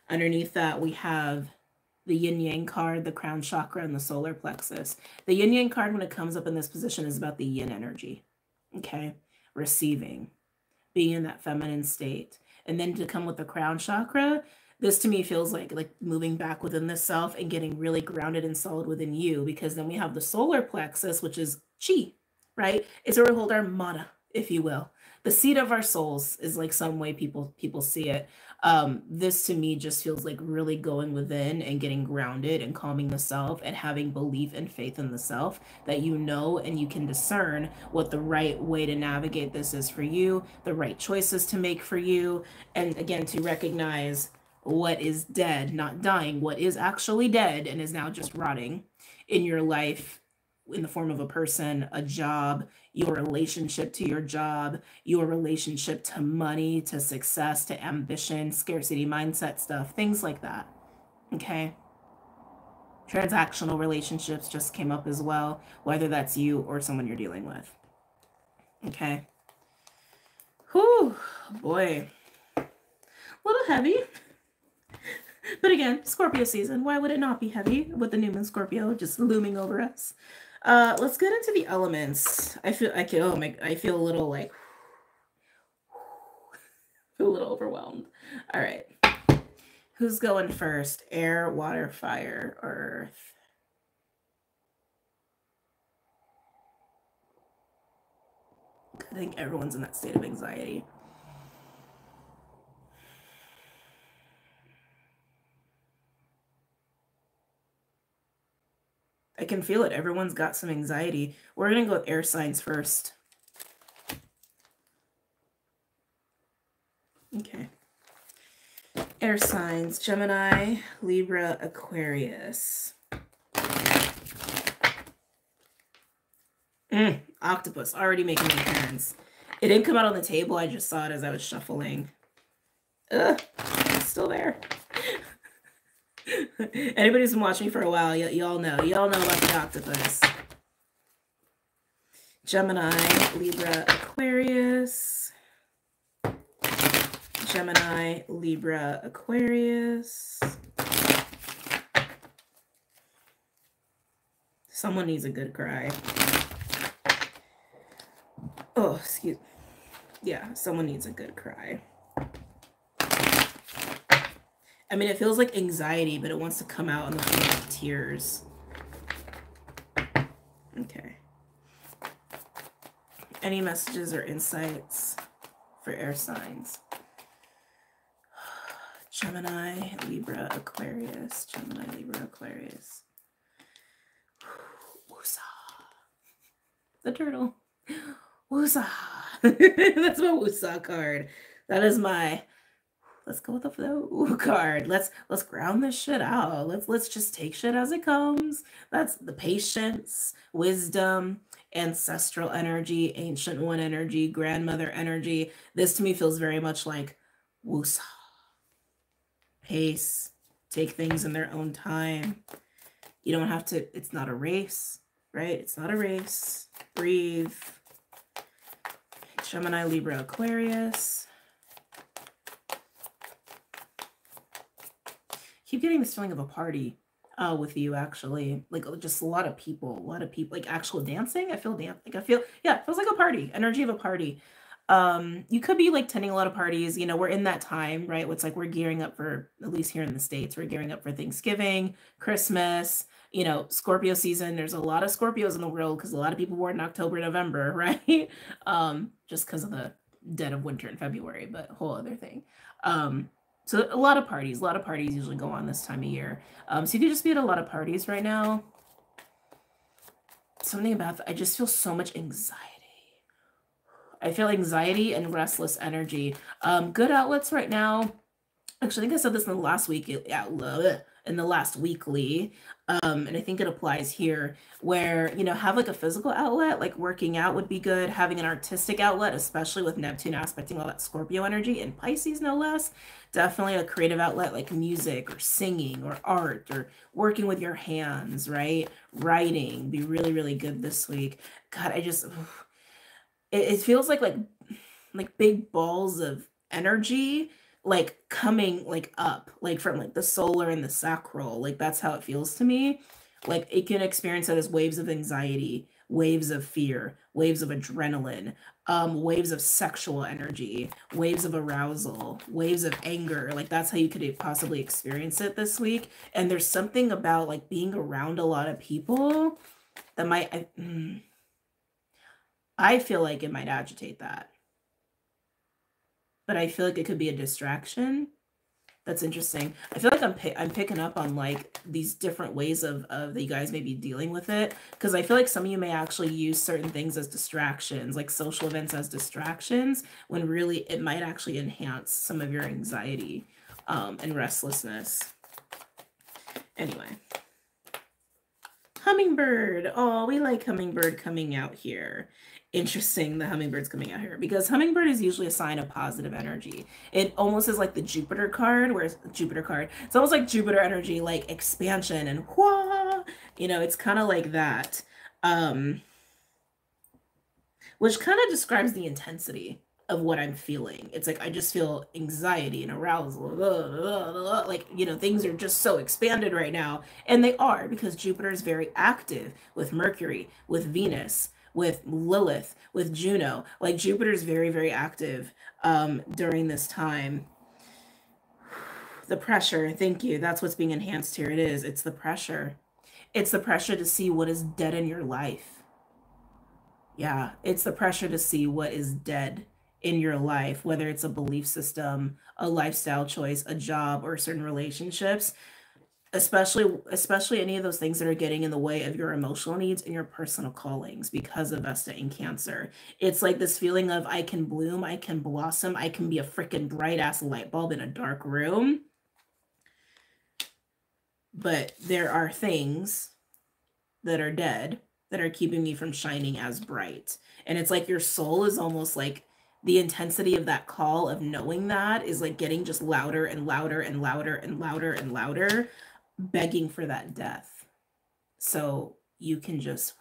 Underneath that, we have the yin yang card, the crown chakra, and the solar plexus. The yin yang card, when it comes up in this position, is about the yin energy, okay? Receiving, being in that feminine state. And then to come with the crown chakra, this to me feels like moving back within the self and getting really grounded and solid within you, because then we have the solar plexus, which is chi, right? It's where we hold our mana, if you will. The seat of our souls is like some way people see it. This to me just feels like really going within and getting grounded and calming the self and having belief and faith in the self, that you know and you can discern what the right way to navigate this is for you, the right choices to make for you, and again, to recognize what is dead, not dying, what is actually dead and is now just rotting in your life, in the form of a person, a job, your relationship to your job, your relationship to money, to success, to ambition, scarcity mindset stuff, things like that. Okay. Transactional relationships just came up as well, whether that's you or someone you're dealing with. Okay. Whew, boy. A little heavy. But again, Scorpio season, why would it not be heavy with the new moon Scorpio just looming over us? Let's get into the elements. I feel a little like, feel a little overwhelmed. All right. Who's going first? Air, water, fire, earth. I think everyone's in that state of anxiety. I can feel it. Everyone's got some anxiety. We're going to go with air signs first. Okay. Air signs, Gemini, Libra, Aquarius. Octopus, already making an appearance. It didn't come out on the table. I just saw it as I was shuffling. Ugh, it's still there. Anybody who's been watching for a while, y'all know about the octopus. Gemini, Libra, Aquarius. Gemini, Libra, Aquarius. Someone needs a good cry. Oh, excuse me. Yeah, someone needs a good cry. I mean, it feels like anxiety, but it wants to come out in the form of tears. Okay. Any messages or insights for air signs? Gemini, Libra, Aquarius. Gemini, Libra, Aquarius. Woosah. The turtle. Woosah. That's my woosah card. That is my... Let's go with the flow card. Let's ground this shit out. Let's just take shit as it comes. That's the patience, wisdom, ancestral energy, ancient one energy, grandmother energy. This to me feels very much like woosah. Pace, take things in their own time. You don't have to, it's not a race, right? It's not a race. Breathe. Gemini, Libra, Aquarius. Keep getting this feeling of a party with you, actually, like just a lot of people, like actual dancing. Yeah, it feels like a party, energy of a party. You could be like attending a lot of parties. You know, we're in that time, right? It's like we're gearing up for, at least here in the States, we're gearing up for Thanksgiving, Christmas, you know, Scorpio season. There's a lot of Scorpios in the world because a lot of people born in October, November, right? Just because of the dead of winter in February, but a whole other thing. So a lot of parties usually go on this time of year. So you could just be at a lot of parties right now. Something about I just feel so much anxiety. I feel anxiety and restless energy. Good outlets right now. Actually, I think I said this in the last week, in the last weekly, and I think it applies here, where, you know, have like a physical outlet, like working out would be good. Having an artistic outlet, especially with Neptune aspecting all that Scorpio energy, and Pisces no less. Definitely a creative outlet like music or singing or art or working with your hands, right? Writing, be really, really good this week. God, it feels like big balls of energy like coming like up, like from like the solar and the sacral. Like that's how it feels to me. Like it can experience it as waves of anxiety, waves of fear, waves of adrenaline, waves of sexual energy, waves of arousal, waves of anger. Like that's how you could possibly experience it this week. And there's something about like being around a lot of people that I feel like it might agitate that. But I feel like it could be a distraction. That's interesting. I feel like I'm picking up on like these different ways of that you guys may be dealing with it, because I feel like some of you may actually use certain things as distractions, like social events as distractions, when really it might actually enhance some of your anxiety and restlessness. Anyway. Hummingbird. Oh, we like hummingbird coming out here. Interesting, the hummingbird's coming out here, because hummingbird is usually a sign of positive energy. It almost is like the Jupiter card, whereas it's almost like Jupiter energy, like expansion and wah, you know, it's kind of like that, which kind of describes the intensity of what I'm feeling. It's like I just feel anxiety and arousal, like, you know, things are just so expanded right now, and they are, because Jupiter is very active with Mercury, with Venus, with Lilith, with Juno. Like Jupiter is very, very active during this time. The pressure, thank you, that's what's being enhanced here. It's the pressure. It's the pressure to see what is dead in your life. Yeah, it's the pressure to see what is dead in your life, whether it's a belief system, a lifestyle choice, a job, or certain relationships, especially any of those things that are getting in the way of your emotional needs and your personal callings because of Vesta in Cancer. It's like this feeling of I can bloom, I can blossom, I can be a freaking bright ass light bulb in a dark room. But there are things that are dead that are keeping me from shining as bright. And it's like your soul is almost like the intensity of that call of knowing that is like getting just louder and louder and louder and louder and louder, begging for that death. So you can just,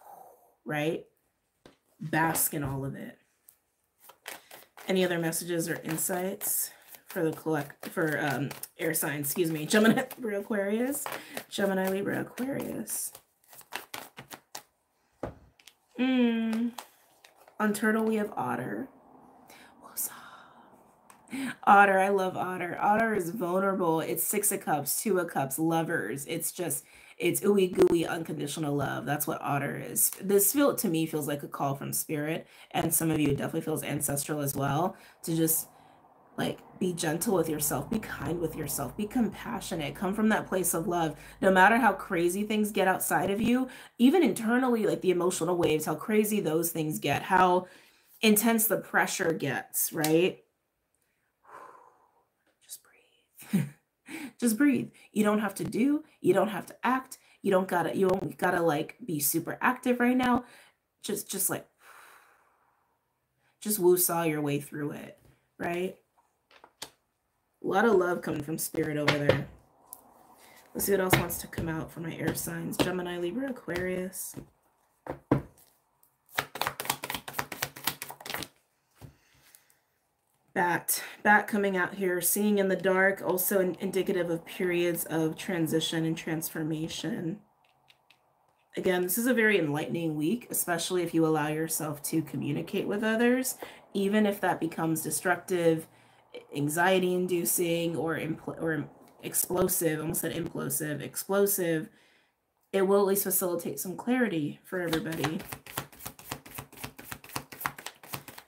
right, bask in all of it. Any other messages or insights for the air signs, excuse me, Gemini, Libra, Aquarius, Gemini, Libra, Aquarius. On Turtle, we have Otter. Otter, I love Otter. Otter is vulnerable. It's 6 of Cups, 2 of Cups, lovers. It's ooey gooey unconditional love. That's what Otter is. This to me feels like a call from spirit, and some of you, it definitely feels ancestral as well, to just like be gentle with yourself, be kind with yourself, be compassionate, come from that place of love. No matter how crazy things get outside of you, even internally, like the emotional waves, how crazy those things get, how intense the pressure gets, right? Just breathe. You don't have to do, you don't have to act, you don't gotta like be super active right now. Just woo-saw your way through it, right? A lot of love coming from spirit over there. Let's see what else wants to come out for my air signs. Gemini, Libra, Aquarius. Bat coming out here, seeing in the dark, also indicative of periods of transition and transformation. Again, this is a very enlightening week, especially if you allow yourself to communicate with others, even if that becomes destructive, anxiety-inducing, or explosive. Almost said implosive, explosive. it will at least facilitate some clarity for everybody.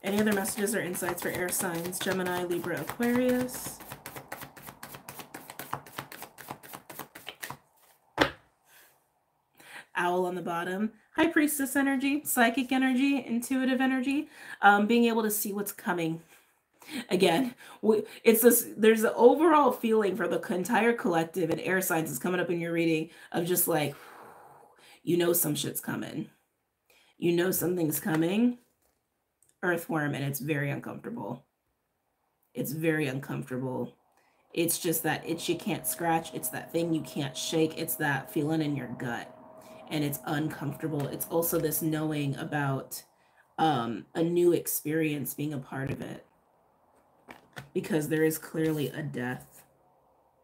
Any other messages or insights for air signs? Gemini, Libra, Aquarius. Owl on the bottom. High Priestess energy, psychic energy, intuitive energy, being able to see what's coming. Again, it's this, there's an overall feeling for the entire collective, and air signs is coming up in your reading of just like, you know, some shit's coming. You know something's coming. Earthworm, and it's very uncomfortable. It's very uncomfortable. It's just that itch you can't scratch. It's that thing you can't shake. It's that feeling in your gut. And it's uncomfortable. It's also this knowing about a new experience being a part of it. Because there is clearly a death,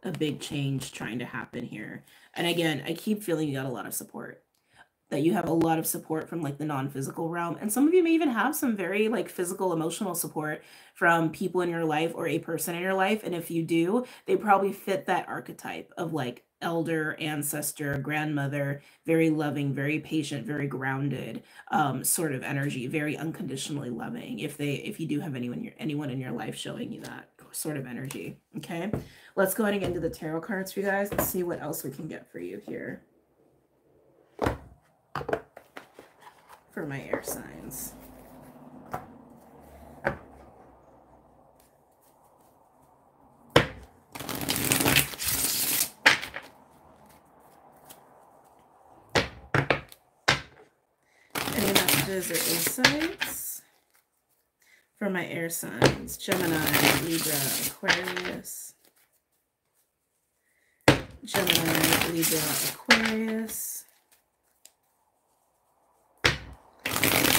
a big change trying to happen here. And again, I keep feeling you got a lot of support. That you have a lot of support from like the non-physical realm. And some of you may even have some very like physical, emotional support from people in your life or a person in your life. And if you do, they probably fit that archetype of like elder, ancestor, grandmother, very loving, very patient, very grounded sort of energy, very unconditionally loving. If you do have anyone in your life showing you that sort of energy. Okay, let's go ahead and get into the tarot cards for you guys and see what else we can get for you here. For my air signs. Any messages or insights for my air signs? Gemini, Libra, Aquarius. Gemini, Libra, Aquarius.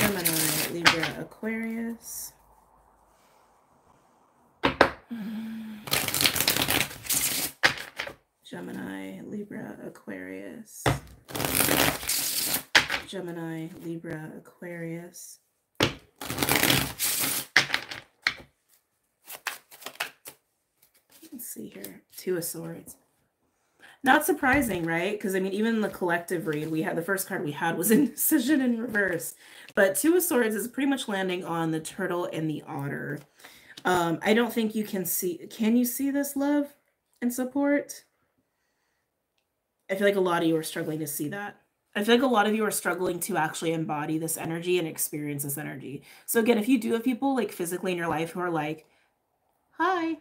Gemini, Libra, Aquarius. Gemini, Libra, Aquarius. Gemini, Libra, Aquarius. Let's see here. Two of Swords. Not surprising, right? Because I mean, even in the collective read, we had the first card we had was Indecision in reverse. But Two of Swords is pretty much landing on the Turtle and the Otter. I don't think you can see. Can you see this love and support? I feel like a lot of you are struggling to see that. I feel like a lot of you are struggling to actually embody this energy and experience this energy. So again, if you do have people like physically in your life who are like, hi,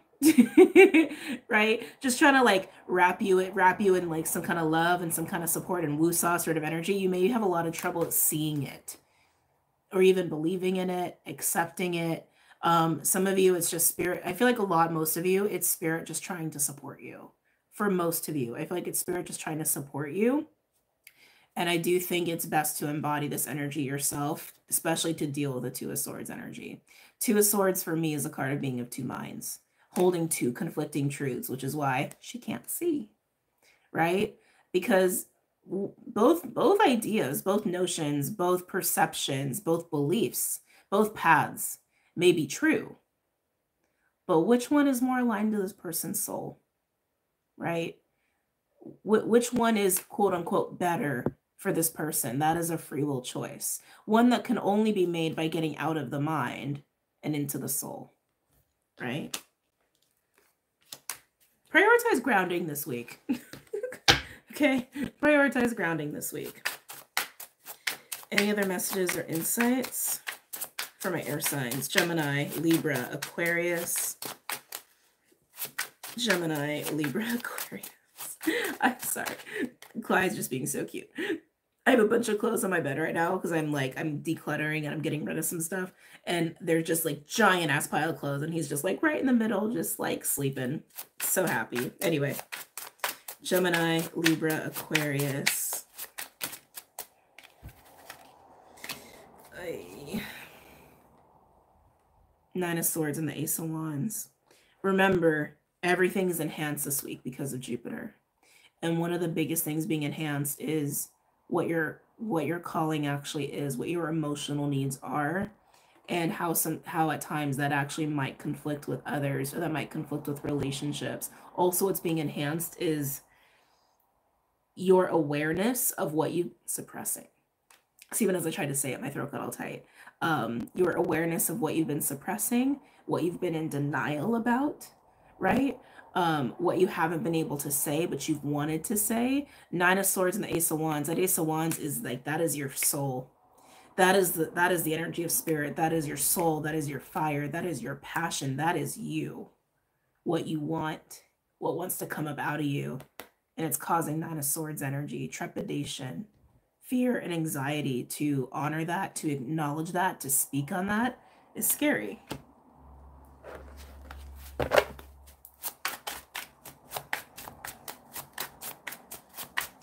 right? Just trying to like wrap you in like some kind of love and some kind of support and woo-saw sort of energy, you may have a lot of trouble at seeing it or even believing in it, accepting it. Some of you, it's just spirit. I feel like most of you, it's spirit just trying to support you. For most of you, I feel like it's spirit just trying to support you. And I do think it's best to embody this energy yourself, especially to deal with the Two of Swords energy. Two of Swords for me is a card of being of two minds, holding two conflicting truths, which is why she can't see, right? Because both ideas, both notions, both perceptions, both beliefs, both paths may be true. But which one is more aligned to this person's soul, right? Which one is quote unquote better for this person? That is a free will choice. One that can only be made by getting out of the mind and into the soul, right? Prioritize grounding this week. Okay, prioritize grounding this week. Any other messages or insights for my air signs? Gemini, Libra, Aquarius. Gemini, Libra, Aquarius. I'm sorry. Clyde's just being so cute. I have a bunch of clothes on my bed right now because I'm decluttering and I'm getting rid of some stuff. And they're just like giant ass pile of clothes. And he's just like right in the middle, just like sleeping. So happy. Anyway, Gemini, Libra, Aquarius. Nine of Swords and the Ace of Wands. Remember, everything is enhanced this week because of Jupiter. And one of the biggest things being enhanced is what your calling actually is, what your emotional needs are, and how at times that actually might conflict with others, or that might conflict with relationships. Also, what's being enhanced is your awareness of what you suppressing. So even as I tried to say it, my throat got all tight. Your awareness of what you've been suppressing, what you've been in denial about, right? What you haven't been able to say, but you've wanted to say. Nine of Swords and the Ace of Wands. That Ace of Wands is like, that is your soul. That is the energy of spirit. That is your soul. That is your fire. That is your passion. That is you. What you want, what wants to come up out of you. And it's causing Nine of Swords energy, trepidation, fear, and anxiety. To honor that, to acknowledge that, to speak on that is scary.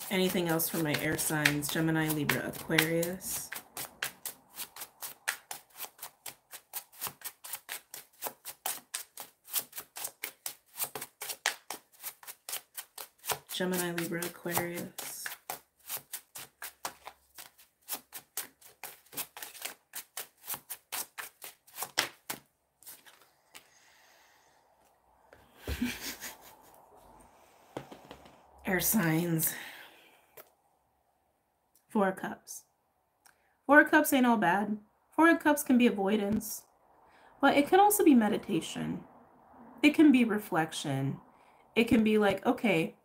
Anything else for my air signs? Gemini, Libra, Aquarius. Gemini, Libra, Aquarius. Air signs. Four of Cups. Four of Cups ain't all bad. Four of Cups can be avoidance, but it can also be meditation. It can be reflection. It can be like, okay,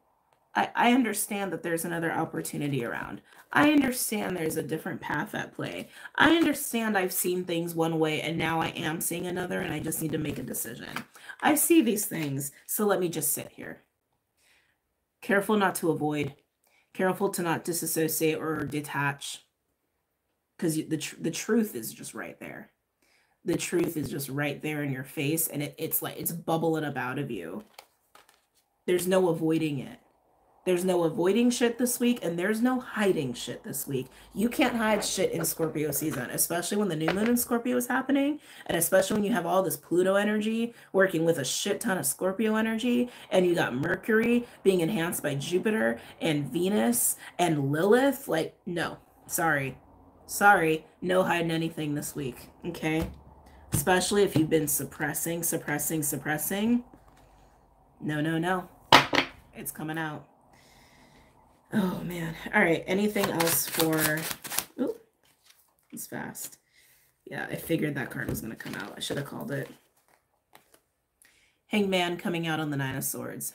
I understand that there's another opportunity around. I understand there's a different path at play. I understand I've seen things one way and now I am seeing another and I just need to make a decision. I see these things, so let me just sit here. Careful not to avoid. Careful to not disassociate or detach, because the truth is just right there. The truth is just right there in your face, and it's like it's bubbling up out of you. There's no avoiding it. There's no avoiding shit this week, and there's no hiding shit this week. You can't hide shit in Scorpio season, especially when the new moon in Scorpio is happening, and especially when you have all this Pluto energy working with a shit ton of Scorpio energy, and you got Mercury being enhanced by Jupiter and Venus and Lilith. Like, no, sorry, no hiding anything this week, okay? Especially if you've been suppressing. No. It's coming out. Oh, man. All right. Anything else for... Ooh, it's fast. Yeah, I figured that card was going to come out. I should have called it. Hangman coming out on the Nine of Swords.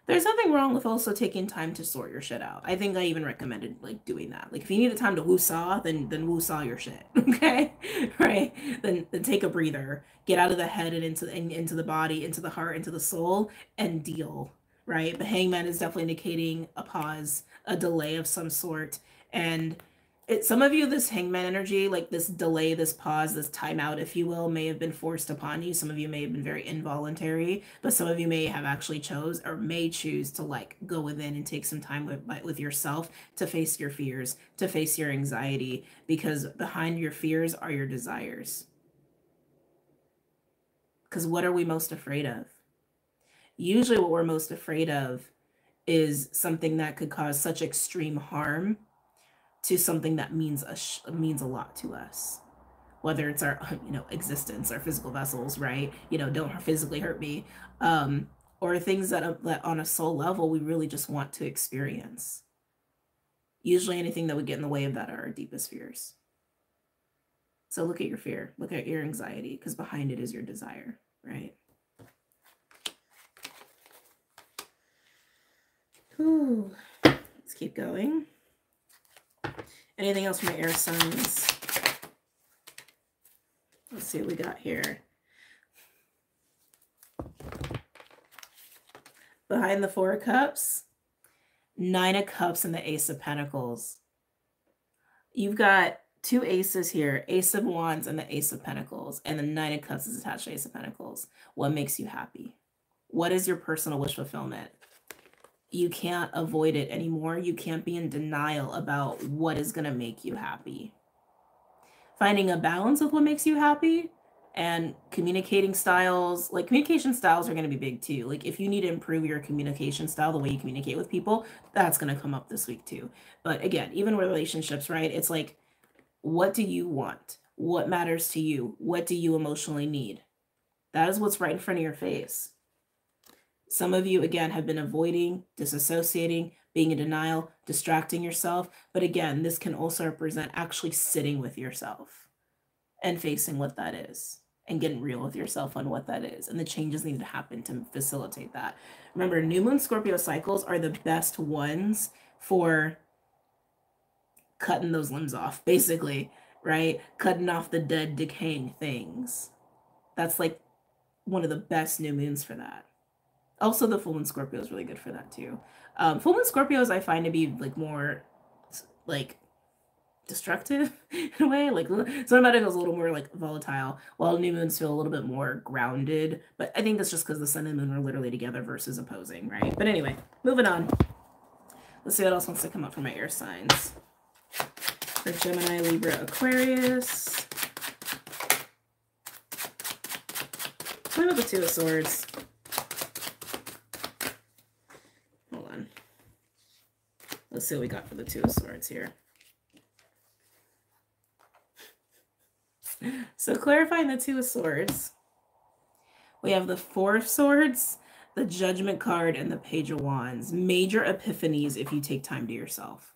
There's nothing wrong with also taking time to sort your shit out. I think I even recommended like doing that. Like if you need the time to woo-saw, then woo-saw your shit. Okay? Right? Then take a breather. Get out of the head and into the body, into the heart, into the soul, and deal. Right? The Hangman is definitely indicating a pause, a delay of some sort. And some of you, this Hangman energy, like this delay, this pause, this timeout, if you will, may have been forced upon you. Some of you may have been very involuntary, but some of you may have actually may choose to like go within and take some time with yourself to face your fears, to face your anxiety, because behind your fears are your desires. Because what are we most afraid of? Usually what we're most afraid of is something that could cause such extreme harm to something that means a lot to us. Whether it's our, existence, our physical vessels, right? Don't physically hurt me. Or things that on a soul level, we really just want to experience. Usually anything that would get in the way of that are our deepest fears. So look at your fear, look at your anxiety, because behind it is your desire, right? Ooh. Let's keep going. Anything else from my air signs? Let's see what we got here. Behind the Four of Cups, Nine of Cups and the Ace of Pentacles. You've got two aces here, Ace of Wands and the Ace of Pentacles, and the Nine of Cups is attached to Ace of Pentacles. What makes you happy? What is your personal wish fulfillment? You can't avoid it anymore. You can't be in denial about what is going to make you happy. Finding a balance with what makes you happy and communicating styles. Like communication styles are going to be big too. Like if you need to improve your communication style, the way you communicate with people, that's going to come up this week too. But again, even with relationships, right? It's like, what do you want? What matters to you? What do you emotionally need? That is what's right in front of your face. Some of you, again, have been avoiding, disassociating, being in denial, distracting yourself. But again, this can also represent actually sitting with yourself and facing what that is and getting real with yourself on what that is. And the changes need to happen to facilitate that. Remember, new moon Scorpio cycles are the best ones for cutting those limbs off, basically, right? Cutting off the dead, decaying things. That's like one of the best new moons for that. Also, the full moon Scorpio is really good for that too. Full moon Scorpios I find to be like more like destructive in a way. Like sometimes it feels a little more like volatile, while new moons feel a little bit more grounded. But I think that's just because the sun and moon are literally together versus opposing, right? But anyway, moving on. Let's see what else wants to come up for my air signs. For Gemini, Libra, Aquarius. What about the Two of Swords? Hold on. Let's see what we got for the Two of Swords here. So clarifying the Two of Swords, we have the Four of Swords, the Judgment card, and the Page of Wands. Major epiphanies if you take time to yourself.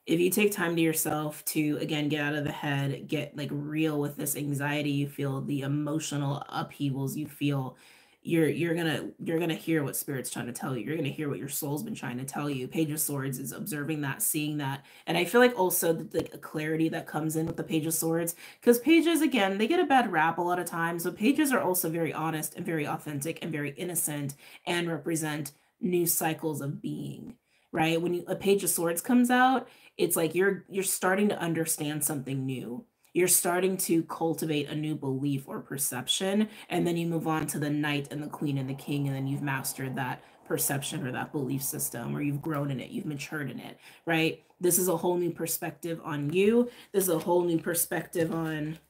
If you take time to yourself to, again, get out of the head, get like real with this anxiety you feel, the emotional upheavals you feel, you're gonna hear what Spirit's trying to tell you. You're gonna hear what your soul's been trying to tell you. Page of Swords is observing that, seeing that. And I feel like also the clarity that comes in with the Page of Swords, because pages, again, they get a bad rap a lot of times, but pages are also very honest and very authentic and very innocent and represent new cycles of being, right? When a Page of Swords comes out, it's like you're starting to understand something new. You're starting to cultivate a new belief or perception, and then you move on to the Knight and the Queen and the King, and then you've mastered that perception or that belief system, or you've grown in it, you've matured in it, right? This is a whole new perspective on you. This is a whole new perspective on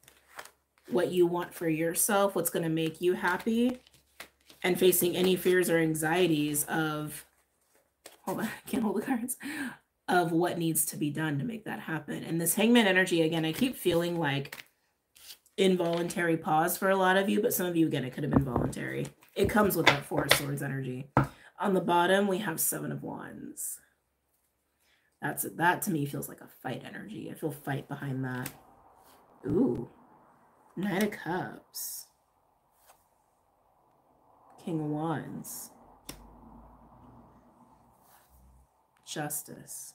what you want for yourself, what's going to make you happy, and facing any fears or anxieties of, hold on, I can't hold the cards, of what needs to be done to make that happen. And this Hangman energy, again, I keep feeling like involuntary pause for a lot of you, but some of you, again, it could have been voluntary. It comes with that Four of Swords energy. On the bottom, we have Seven of Wands. That to me feels like a fight energy. I feel fight behind that. Ooh, Knight of Cups. King of Wands. Justice.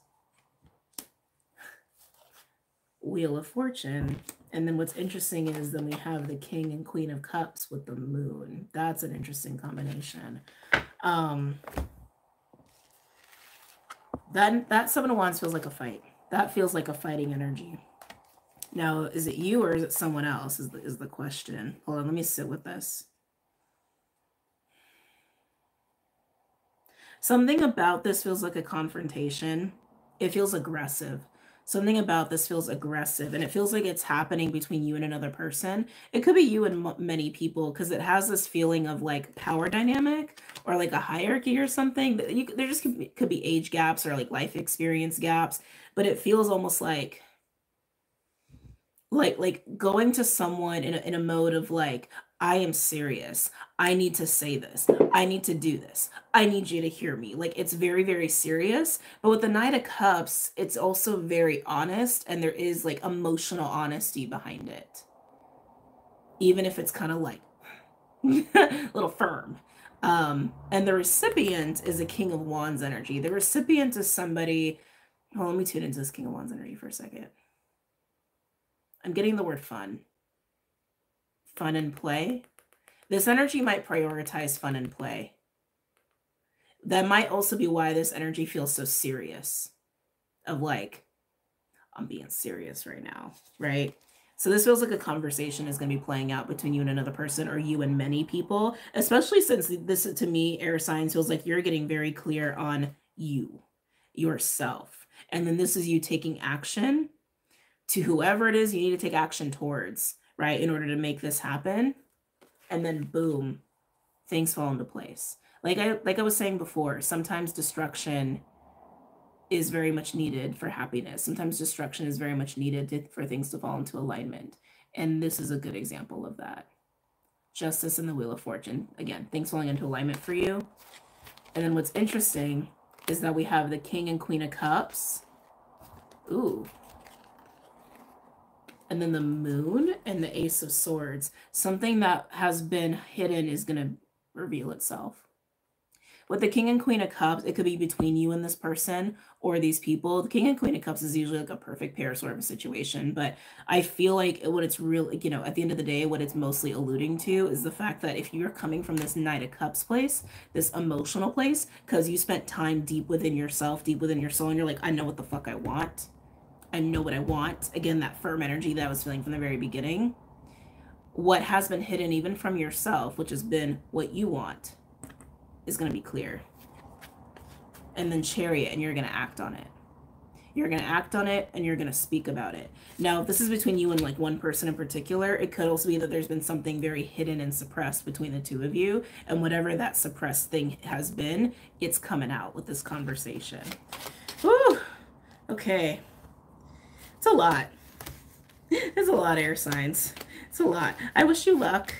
Wheel of Fortune. And then what's interesting is then we have the King and Queen of Cups with the Moon. That's an interesting combination. That Seven of Wands feels like a fight. That feels like a fighting energy. Now, is it you or is it someone else is the question. Hold on, let me sit with this. Something about this feels like a confrontation. It feels aggressive. Something about this feels aggressive, and it feels like it's happening between you and another person. It could be you and many people, because it has this feeling of like power dynamic or like a hierarchy or something. There just could be age gaps or like life experience gaps, but it feels almost like going to someone in a mode of like, I am serious. I need to say this. I need to do this. I need you to hear me. Like, it's very, very serious. But with the Knight of Cups, it's also very honest, and there is like emotional honesty behind it. Even if it's kind of like a little firm. And the recipient is a King of Wands energy. The recipient is somebody, let me tune into this King of Wands energy for a second. I'm getting the word fun. Fun and play. This energy might prioritize fun and play. That might also be why this energy feels so serious. Of like, I'm being serious right now, right? So this feels like a conversation is going to be playing out between you and another person, or you and many people, especially since this, to me, air signs feels like you're getting very clear on you, yourself. And then this is you taking action to whoever it is you need to take action towards, right, in order to make this happen. And then boom, things fall into place. Like I was saying before, sometimes destruction is very much needed for happiness. Sometimes destruction is very much needed for things to fall into alignment. And this is a good example of that. Justice and the Wheel of Fortune. Again, things falling into alignment for you. And then what's interesting is that we have the King and Queen of Cups. Ooh. And then the Moon and the Ace of Swords. Something that has been hidden is going to reveal itself. With the King and Queen of Cups, it could be between you and this person or these people. The King and Queen of Cups is usually like a perfect pair sort of a situation. But I feel like what it's really, you know, at the end of the day, what it's mostly alluding to is the fact that if you're coming from this Knight of Cups place, this emotional place, because you spent time deep within yourself, deep within your soul, and you're like, I know what the fuck I want. I know what I want. Again, that firm energy that I was feeling from the very beginning. What has been hidden even from yourself, which has been what you want, is going to be clear. And then Chariot, and you're going to act on it. You're going to act on it, and you're going to speak about it. Now, if this is between you and like one person in particular, it could also be that there's been something very hidden and suppressed between the two of you. And whatever that suppressed thing has been, it's coming out with this conversation. Whew. Okay. It's a lot. It's a lot, air signs. It's a lot. I wish you luck.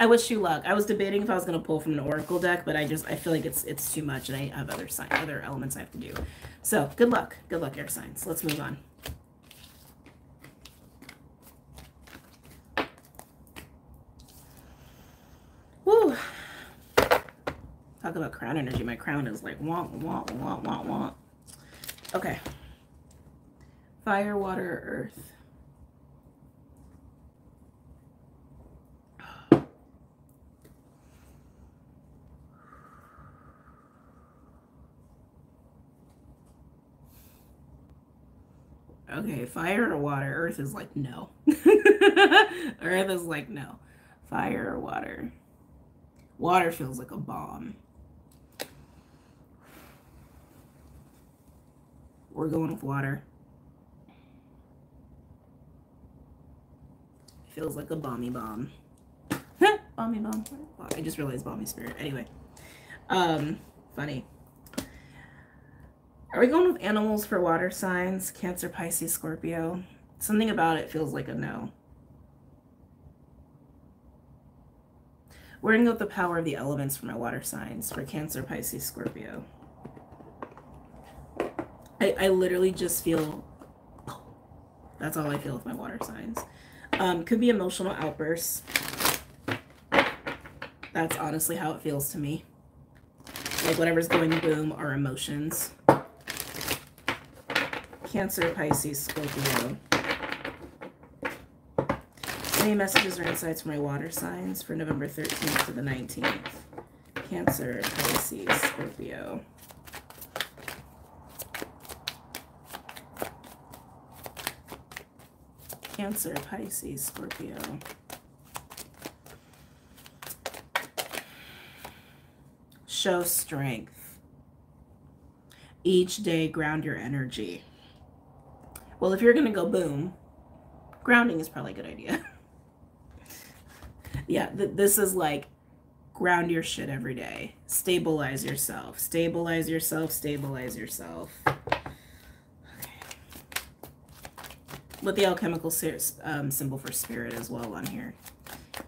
I wish you luck. I was debating if I was going to pull from an oracle deck, but I feel like it's too much, and I have other elements I have to do. So good luck. Good luck, air signs. Let's move on. Woo. Talk about crown energy. My crown is like womp, womp, womp, womp, womp. Okay. Fire, water, earth. Okay, fire or water? Earth is like, no. Earth is like, no. Fire or water? Water feels like a bomb. We're going with water. It feels like a bomby bomb. Bomby bomb. I just realized BOMISpirit. Anyway. Funny. Are we going with animals for water signs? Cancer, Pisces, Scorpio. Something about it feels like a no. We're going to go with the power of the elements for my water signs for Cancer, Pisces, Scorpio. I literally just feel, that's all I feel with my water signs. Could be emotional outbursts. That's honestly how it feels to me. Like whatever's going boom are emotions. Cancer, Pisces, Scorpio. Any messages or insights for my water signs for November 13th to the 19th? Cancer, Pisces, Scorpio. Cancer, Pisces, Scorpio. Show strength. Each day, ground your energy. Well, if you're going to go boom, grounding is probably a good idea. Yeah, this is like ground your shit every day. Stabilize yourself. Stabilize yourself. Stabilize yourself. With the alchemical symbol for spirit as well on here.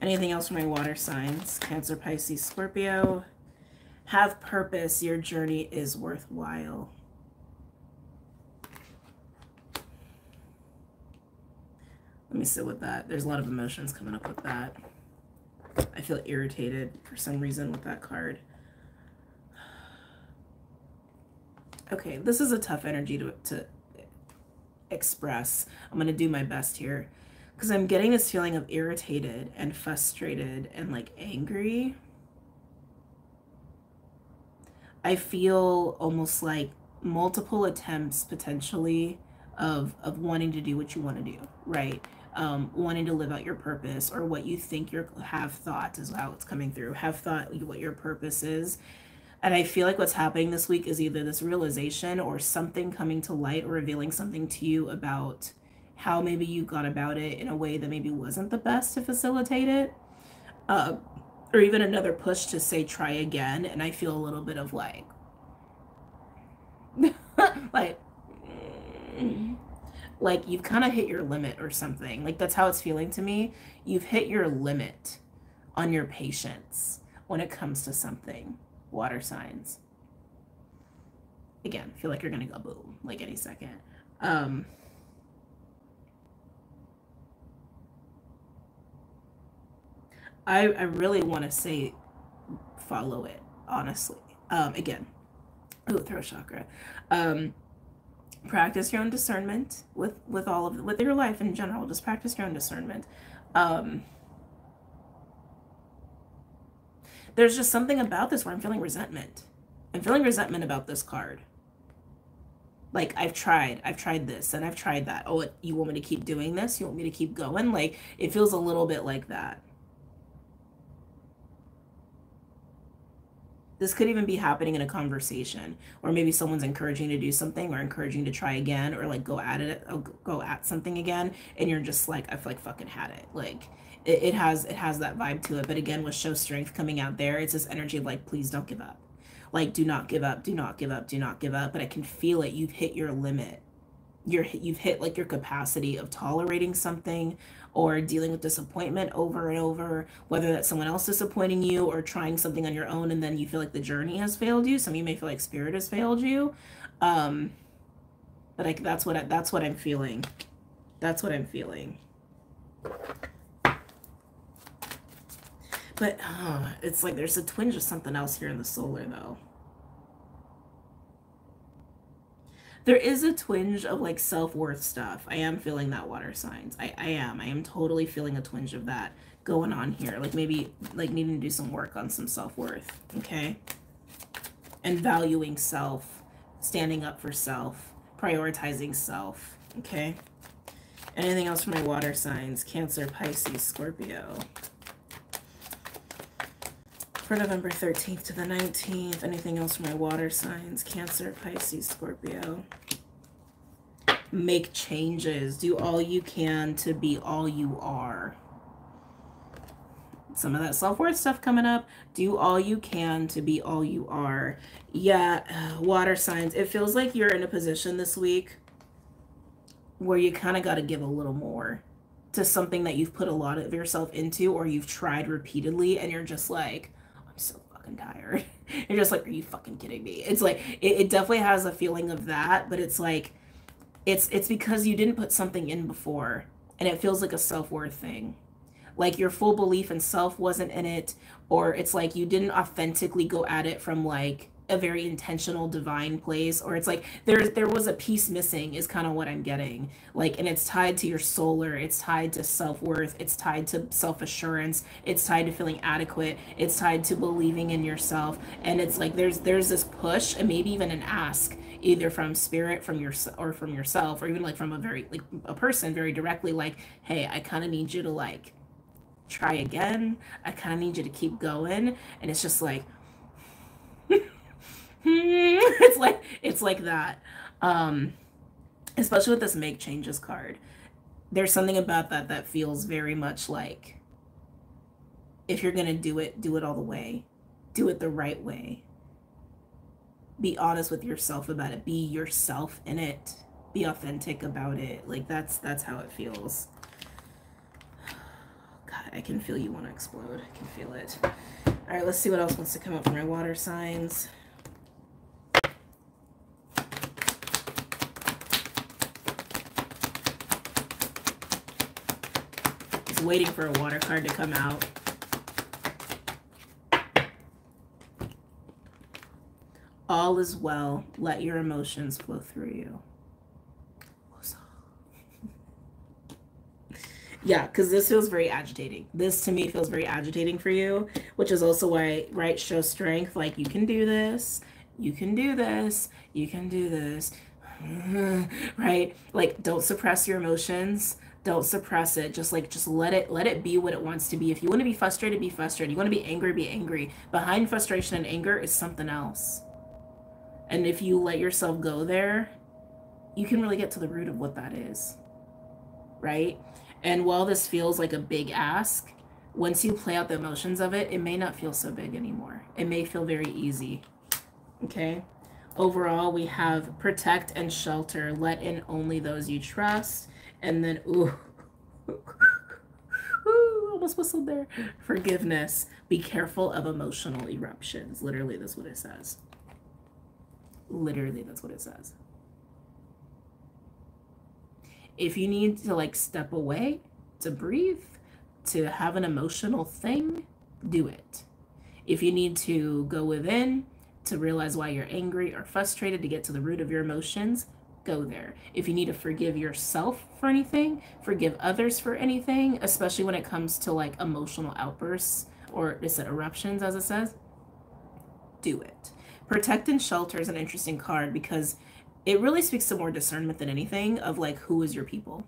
Anything else for my water signs? Cancer, Pisces, Scorpio. Have purpose. Your journey is worthwhile. Let me sit with that. There's a lot of emotions coming up with that. I feel irritated for some reason with that card. Okay, this is a tough energy to express. I'm going to do my best here because I'm getting this feeling of irritated and frustrated and like angry. I feel almost like multiple attempts potentially of wanting to do what you want to do, right? Wanting to live out your purpose or what you think have thought is how it's coming through. Have thought what your purpose is. And I feel like what's happening this week is either this realization or something coming to light or revealing something to you about how maybe you got about it in a way that maybe wasn't the best to facilitate it. Or even another push to say, try again. And I feel a little bit of like, like, like you've kind of hit your limit or something. Like that's how it's feeling to me. You've hit your limit on your patience when it comes to something. Water signs. Again, I feel like you're gonna go boom like any second. I really want to say follow it, honestly. Again, ooh, throat chakra. Practice your own discernment with all of with your life in general. Just practice your own discernment. There's just something about this where I'm feeling resentment. I'm feeling resentment about this card. Like I've tried this and I've tried that. Oh, you want me to keep doing this? You want me to keep going? Like it feels a little bit like that. This could even be happening in a conversation, or maybe someone's encouraging you to do something or encouraging you to try again, or like go at it, or go at something again, and you're just like, I feel like fucking had it. Like it has that vibe to it. But again, with show strength coming out there, it's this energy of like, please don't give up. Like, do not give up, do not give up, do not give up. But I can feel it. You've hit your limit. You've hit like your capacity of tolerating something or dealing with disappointment over and over, whether that's someone else disappointing you or trying something on your own and then you feel like the journey has failed you. Some of you may feel like spirit has failed you. But like that's what I'm feeling. That's what I'm feeling. But it's like there's a twinge of something else here in the solar though. There is a twinge of like self-worth stuff. I am feeling that, water signs. I am totally feeling a twinge of that going on here. Like maybe like needing to do some work on some self-worth, okay? And valuing self, standing up for self, prioritizing self, okay? Anything else for my water signs? Cancer, Pisces, Scorpio. For November 13th to the 19th, anything else for my water signs? Cancer, Pisces, Scorpio. Make changes. Do all you can to be all you are. Some of that self-worth stuff coming up. Do all you can to be all you are. Yeah, water signs. It feels like you're in a position this week where you kind of got to give a little more to something that you've put a lot of yourself into or you've tried repeatedly and you're just like, I'm so fucking tired. You're just like, are you fucking kidding me? It's like, it definitely has a feeling of that, but it's like, it's because you didn't put something in before and it feels like a self-worth thing. Like your full belief in self wasn't in it, or it's like you didn't authentically go at it from like a very intentional divine place, or it's like there was a piece missing is kind of what I'm getting. Like, and it's tied to your solar, it's tied to self-worth, it's tied to self-assurance, it's tied to feeling adequate, it's tied to believing in yourself. And it's like there's this push and maybe even an ask either from spirit, from your or from yourself, or even like from a person very directly, like, hey, I kind of need you to like try again. I kind of need you to keep going. And it's just like it's like that. Especially with this make changes card, there's something about that feels very much like if you're gonna do it all the way, do it the right way, be honest with yourself about it, be yourself in it, be authentic about it. Like that's how it feels. God, I can feel you want to explode. I can feel it. All right, let's see what else wants to come up for my water signs. Just waiting for a water card to come out. All is well. Let your emotions flow through you. Yeah, because this feels very agitating. This to me feels very agitating for you, which is also why, right, show strength. Like, you can do this. You can do this. You can do this. Right? Like, don't suppress your emotions. Don't suppress it. Just let it be what it wants to be. If you want to be frustrated, be frustrated. You want to be angry, be angry. Behind frustration and anger is something else. And if you let yourself go there, you can really get to the root of what that is. Right? And while this feels like a big ask, once you play out the emotions of it, it may not feel so big anymore. It may feel very easy. Okay? Overall, we have protect and shelter. Let in only those you trust. And then, ooh, ooh, almost whistled there. Forgiveness. Be careful of emotional eruptions. Literally, that's what it says. Literally, that's what it says. If you need to like step away, to breathe, to have an emotional thing, do it. If you need to go within, to realize why you're angry or frustrated, to get to the root of your emotions, go there. If you need to forgive yourself for anything, forgive others for anything, especially when it comes to like emotional outbursts, or is it eruptions as it says, do it. Protect and shelter is an interesting card because it really speaks to more discernment than anything of like, who is your people?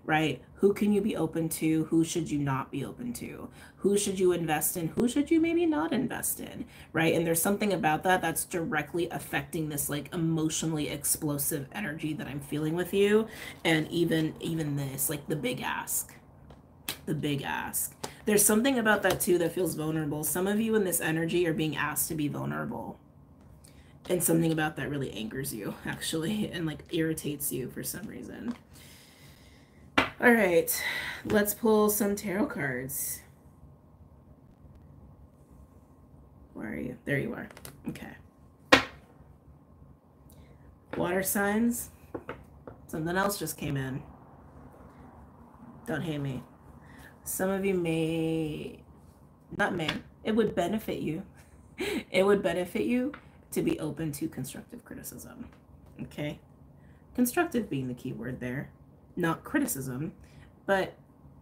Right? Who can you be open to? Who should you not be open to? Who should you invest in? Who should you maybe not invest in? Right? And there's something about that that's directly affecting this like emotionally explosive energy that I'm feeling with you. And even this, like the big ask. The big ask. There's something about that too that feels vulnerable. Some of you in this energy are being asked to be vulnerable. And something about that really angers you, actually, and like irritates you for some reason. All right, let's pull some tarot cards. Where are you? There you are. Okay. Water signs. Something else just came in. Don't hate me. Some of you it would benefit you. It would benefit you to be open to constructive criticism. Okay? Constructive being the key word there. Not criticism, but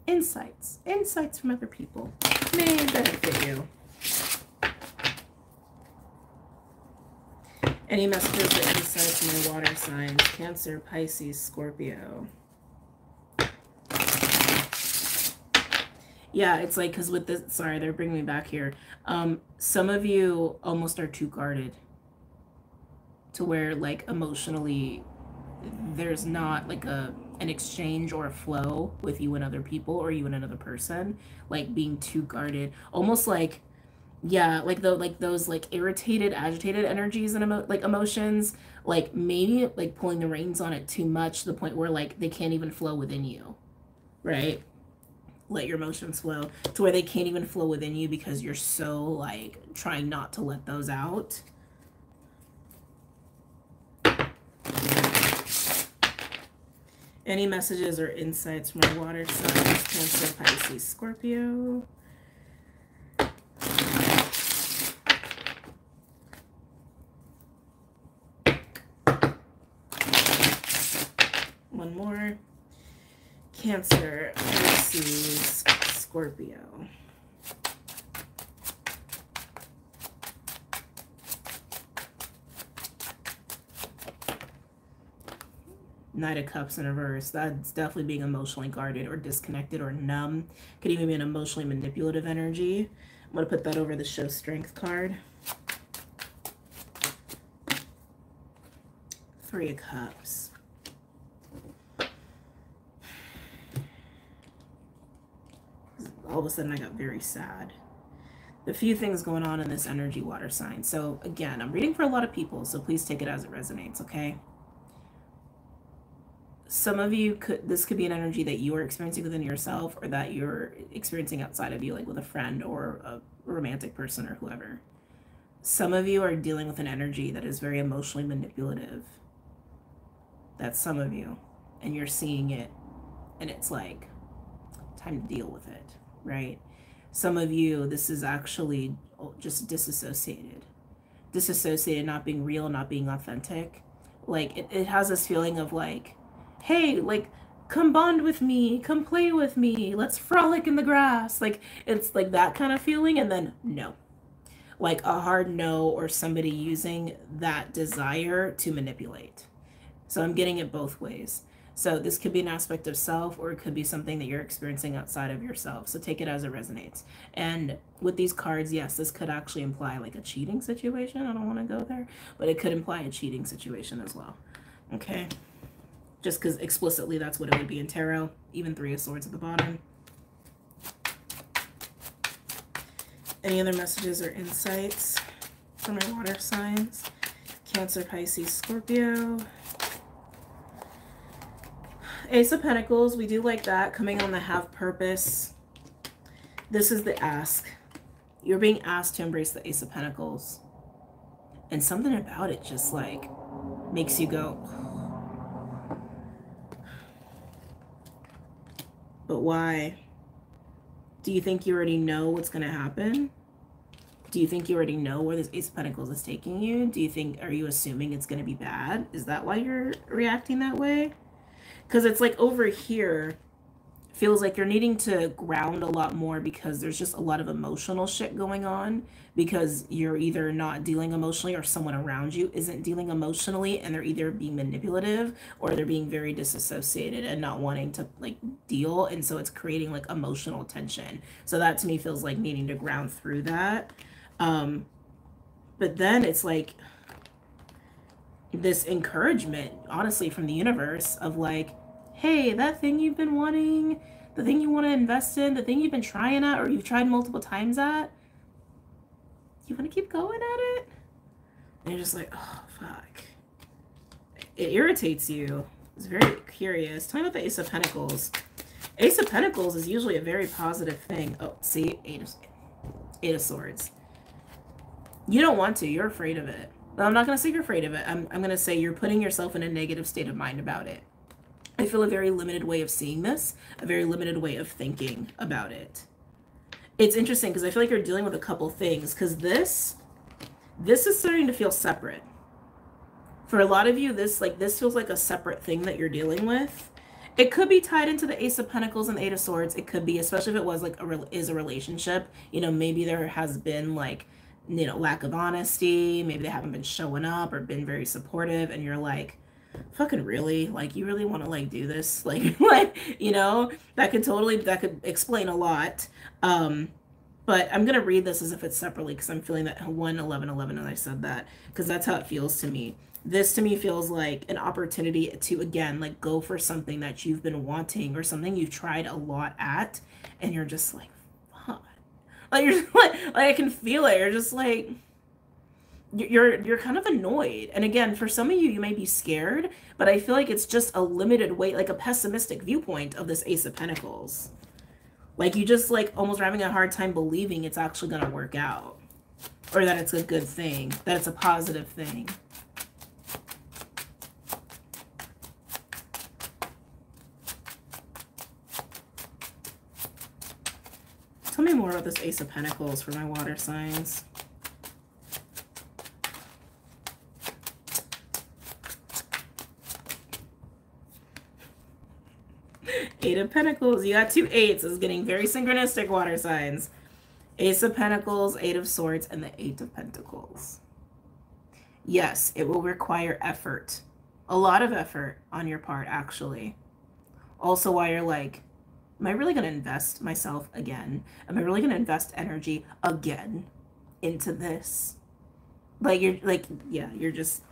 insights. Insights from other people may benefit you. Any messages or insights from my water signs? Cancer, Pisces, Scorpio. Yeah, it's like, because with this, sorry, they're bringing me back here. Some of you almost are too guarded to where like emotionally there's not like an exchange or a flow with you and other people, or you and another person, like being too guarded, almost like, yeah, like those like irritated, agitated energies and emotions, like maybe like pulling the reins on it too much to the point where like they can't even flow within you, right? Let your emotions flow to where they can't even flow within you because you're so like trying not to let those out. Any messages or insights from our water signs? Cancer, Pisces, Scorpio. One more. Cancer, Pisces, Scorpio. Knight of Cups in reverse. That's definitely being emotionally guarded or disconnected or numb. Could even be an emotionally manipulative energy. I'm going to put that over the Show Strength card. Three of Cups. All of a sudden I got very sad. A few things going on in this energy water sign. So again, I'm reading for a lot of people, so please take it as it resonates, okay? Some of you this could be an energy that you are experiencing within yourself, or that you're experiencing outside of you, like with a friend or a romantic person or whoever. Some of you are dealing with an energy that is very emotionally manipulative. That's some of you, and you're seeing it, and it's like, time to deal with it, right? Some of you, this is actually just disassociated. Disassociated, not being real, not being authentic. Like, it has this feeling of like, hey, like, come bond with me, come play with me, let's frolic in the grass. Like, it's like that kind of feeling, and then no. Like a hard no, or somebody using that desire to manipulate. So I'm getting it both ways. So this could be an aspect of self, or it could be something that you're experiencing outside of yourself. So take it as it resonates. And with these cards, yes, this could actually imply like a cheating situation. I don't want to go there, but it could imply a cheating situation as well. Okay. Just because explicitly that's what it would be in tarot. Even Three of Swords at the bottom. Any other messages or insights for my water signs? Cancer, Pisces, Scorpio. Ace of Pentacles, we do like that. Coming on the have purpose. This is the ask. You're being asked to embrace the Ace of Pentacles. And something about it just like makes you go, but why? Do you think you already know what's going to happen? Do you think you already know where this Ace of Pentacles is taking you? Do you think, are you assuming it's going to be bad? Is that why you're reacting that way? Because it's like over here, feels like you're needing to ground a lot more because there's just a lot of emotional shit going on, because you're either not dealing emotionally or someone around you isn't dealing emotionally, and they're either being manipulative or they're being very disassociated and not wanting to like deal, and so it's creating like emotional tension. So that to me feels like needing to ground through that. But then it's like this encouragement, honestly, from the universe of like, hey, that thing you've been wanting, the thing you want to invest in, the thing you've been trying at or you've tried multiple times at, you want to keep going at it? And you're just like, oh, fuck. It irritates you. It's very curious. Tell me about the Ace of Pentacles. Ace of Pentacles is usually a very positive thing. Oh, see? Eight of Swords. You don't want to. You're afraid of it. But I'm not going to say you're afraid of it. I'm going to say you're putting yourself in a negative state of mind about it. I feel a very limited way of seeing this, a very limited way of thinking about it. It's interesting because I feel like you're dealing with a couple things, because this is starting to feel separate. For a lot of you, this feels like a separate thing that you're dealing with. It could be tied into the Ace of Pentacles and the Eight of Swords. It could be, especially if it was like is a relationship. You know, maybe there has been like, you know, lack of honesty. Maybe they haven't been showing up or been very supportive, and you're like, fucking really? Like, you really want to like do this? Like, you know, that could explain a lot. But I'm going to read this as if it's separately, because I'm feeling that 1-11-11, and I said that because that's how it feels to me. This to me feels like an opportunity to, again, like go for something that you've been wanting or something you've tried a lot at, and you're just like, fuck. Like, you're just like I can feel it. You're just like, you're kind of annoyed. And again, for some of you, you may be scared, but I feel like it's just a limited way, like a pessimistic viewpoint of this Ace of Pentacles. Like, you just like almost having a hard time believing it's actually going to work out, or that it's a good thing, that it's a positive thing. Tell me more about this Ace of Pentacles for my water signs. Eight of Pentacles. You got two eights. This is getting very synchronistic, water signs. Ace of Pentacles, Eight of Swords, and the Eight of Pentacles. Yes, it will require effort. A lot of effort on your part, actually. Also, why you're like, am I really going to invest myself again? Am I really going to invest energy again into this? Like, you're like, yeah, you're just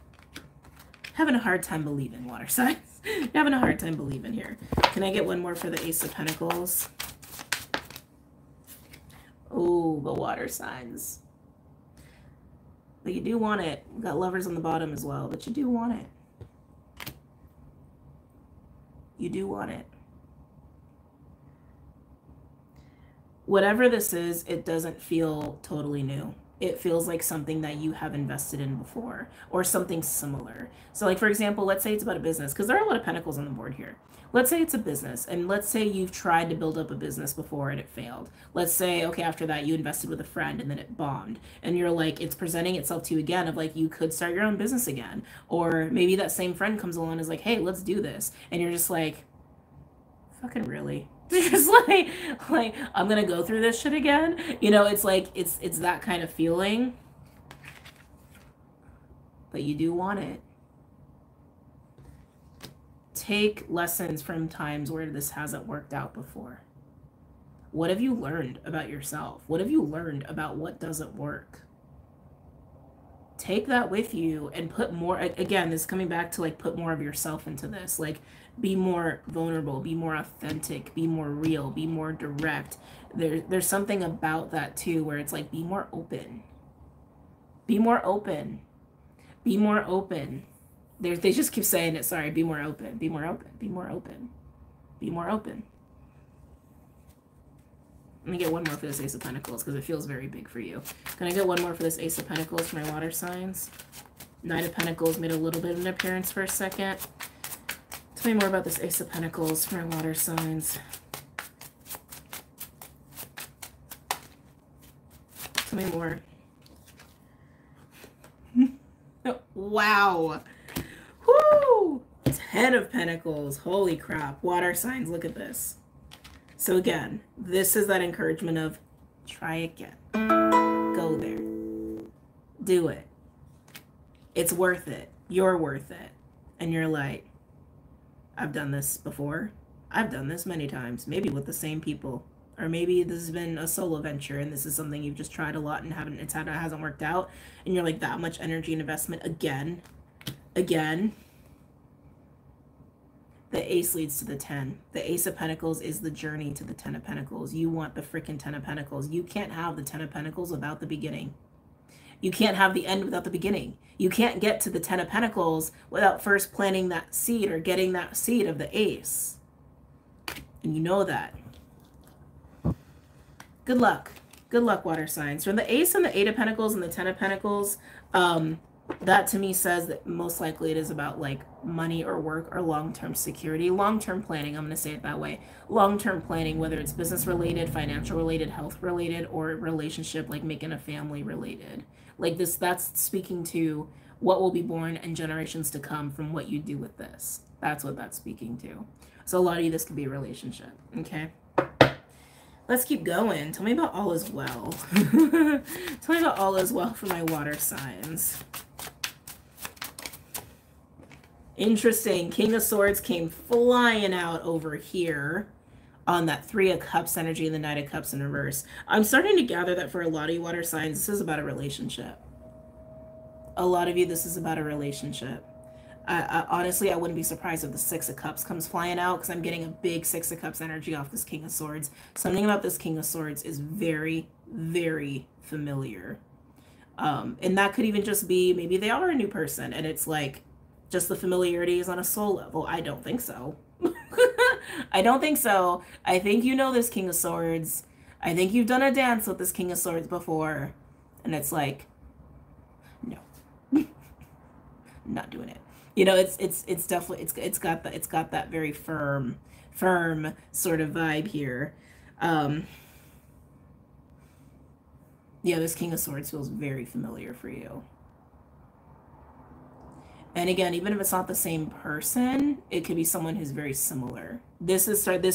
having a hard time believing, water signs. You're having a hard time believing here. Can I get one more for the Ace of Pentacles? Oh, the water signs. But you do want it. You've got Lovers on the bottom as well, but you do want it. You do want it. Whatever this is, it doesn't feel totally new. It feels like something that you have invested in before, or something similar. So like, for example, let's say it's about a business, because there are a lot of pentacles on the board here. Let's say it's a business, and let's say you've tried to build up a business before and it failed. Let's say, okay, after that you invested with a friend and then it bombed, and you're like, it's presenting itself to you again of like, you could start your own business again. Or maybe that same friend comes along and is like, hey, let's do this. And you're just like, fucking really? Just like I'm gonna go through this shit again, you know? It's like it's that kind of feeling, but you do want it. Take lessons from times where this hasn't worked out before. What have you learned about yourself? What have you learned about what doesn't work? Take that with you and put more, again, this is coming back to like, put more of yourself into this. Like, be more vulnerable, be more authentic, be more real, be more direct. There's something about that too, where it's like, be more open. Be more open. Be more open. They just keep saying it. Sorry, be more open. Be more open. Be more open. Be more open. Let me get one more for this Ace of Pentacles because it feels very big for you. Can I get one more for this Ace of Pentacles for my water signs? Knight of Pentacles made a little bit of an appearance for a second. Tell me more about this Ace of Pentacles for my water signs. Tell me more. Wow. Woo! 10 of Pentacles. Holy crap. Water signs, look at this. So again, this is that encouragement of try again. Go there. Do it. It's worth it. You're worth it. And you're like, I've done this before. I've done this many times, maybe with the same people. Or maybe this has been a solo venture and this is something you've just tried a lot and it hasn't worked out. And you're like, that much energy and investment again. Again. The Ace leads to the 10. The Ace of Pentacles is the journey to the 10 of Pentacles. You want the freaking 10 of Pentacles. You can't have the 10 of Pentacles without the beginning. You can't have the end without the beginning. You can't get to the 10 of Pentacles without first planting that seed or getting that seed of the Ace. And you know that. Good luck. Good luck, water signs. From the Ace and the 8 of Pentacles and the 10 of Pentacles, that to me says that most likely it is about like money or work or long-term security, long-term planning. I'm going to say it that way. Long-term planning, whether it's business related, financial related, health related, or relationship, like making a family related. Like this, that's speaking to what will be born and generations to come from what you do with this. That's what that's speaking to. So a lot of you, this could be a relationship. Okay. Let's keep going. Tell me about all is well. Tell me about all is well for my water signs. Interesting. King of Swords came flying out over here on that 3 of Cups energy and the Knight of Cups in reverse. I'm starting to gather that for a lot of you water signs, this is about a relationship. A lot of you, this is about a relationship. Honestly, I wouldn't be surprised if the 6 of Cups comes flying out because I'm getting a big 6 of Cups energy off this King of Swords. Something about this King of Swords is very, very familiar. And that could even just be, maybe they are a new person and it's like, just the familiarity is on a soul level. I don't think so. I don't think so. I think you know this King of Swords. I think you've done a dance with this King of Swords before. And it's like, no. Not doing it. You know, it's definitely it's got that very firm sort of vibe here. Yeah, this King of Swords feels very familiar for you. And again, even if it's not the same person, it could be someone who's very similar. This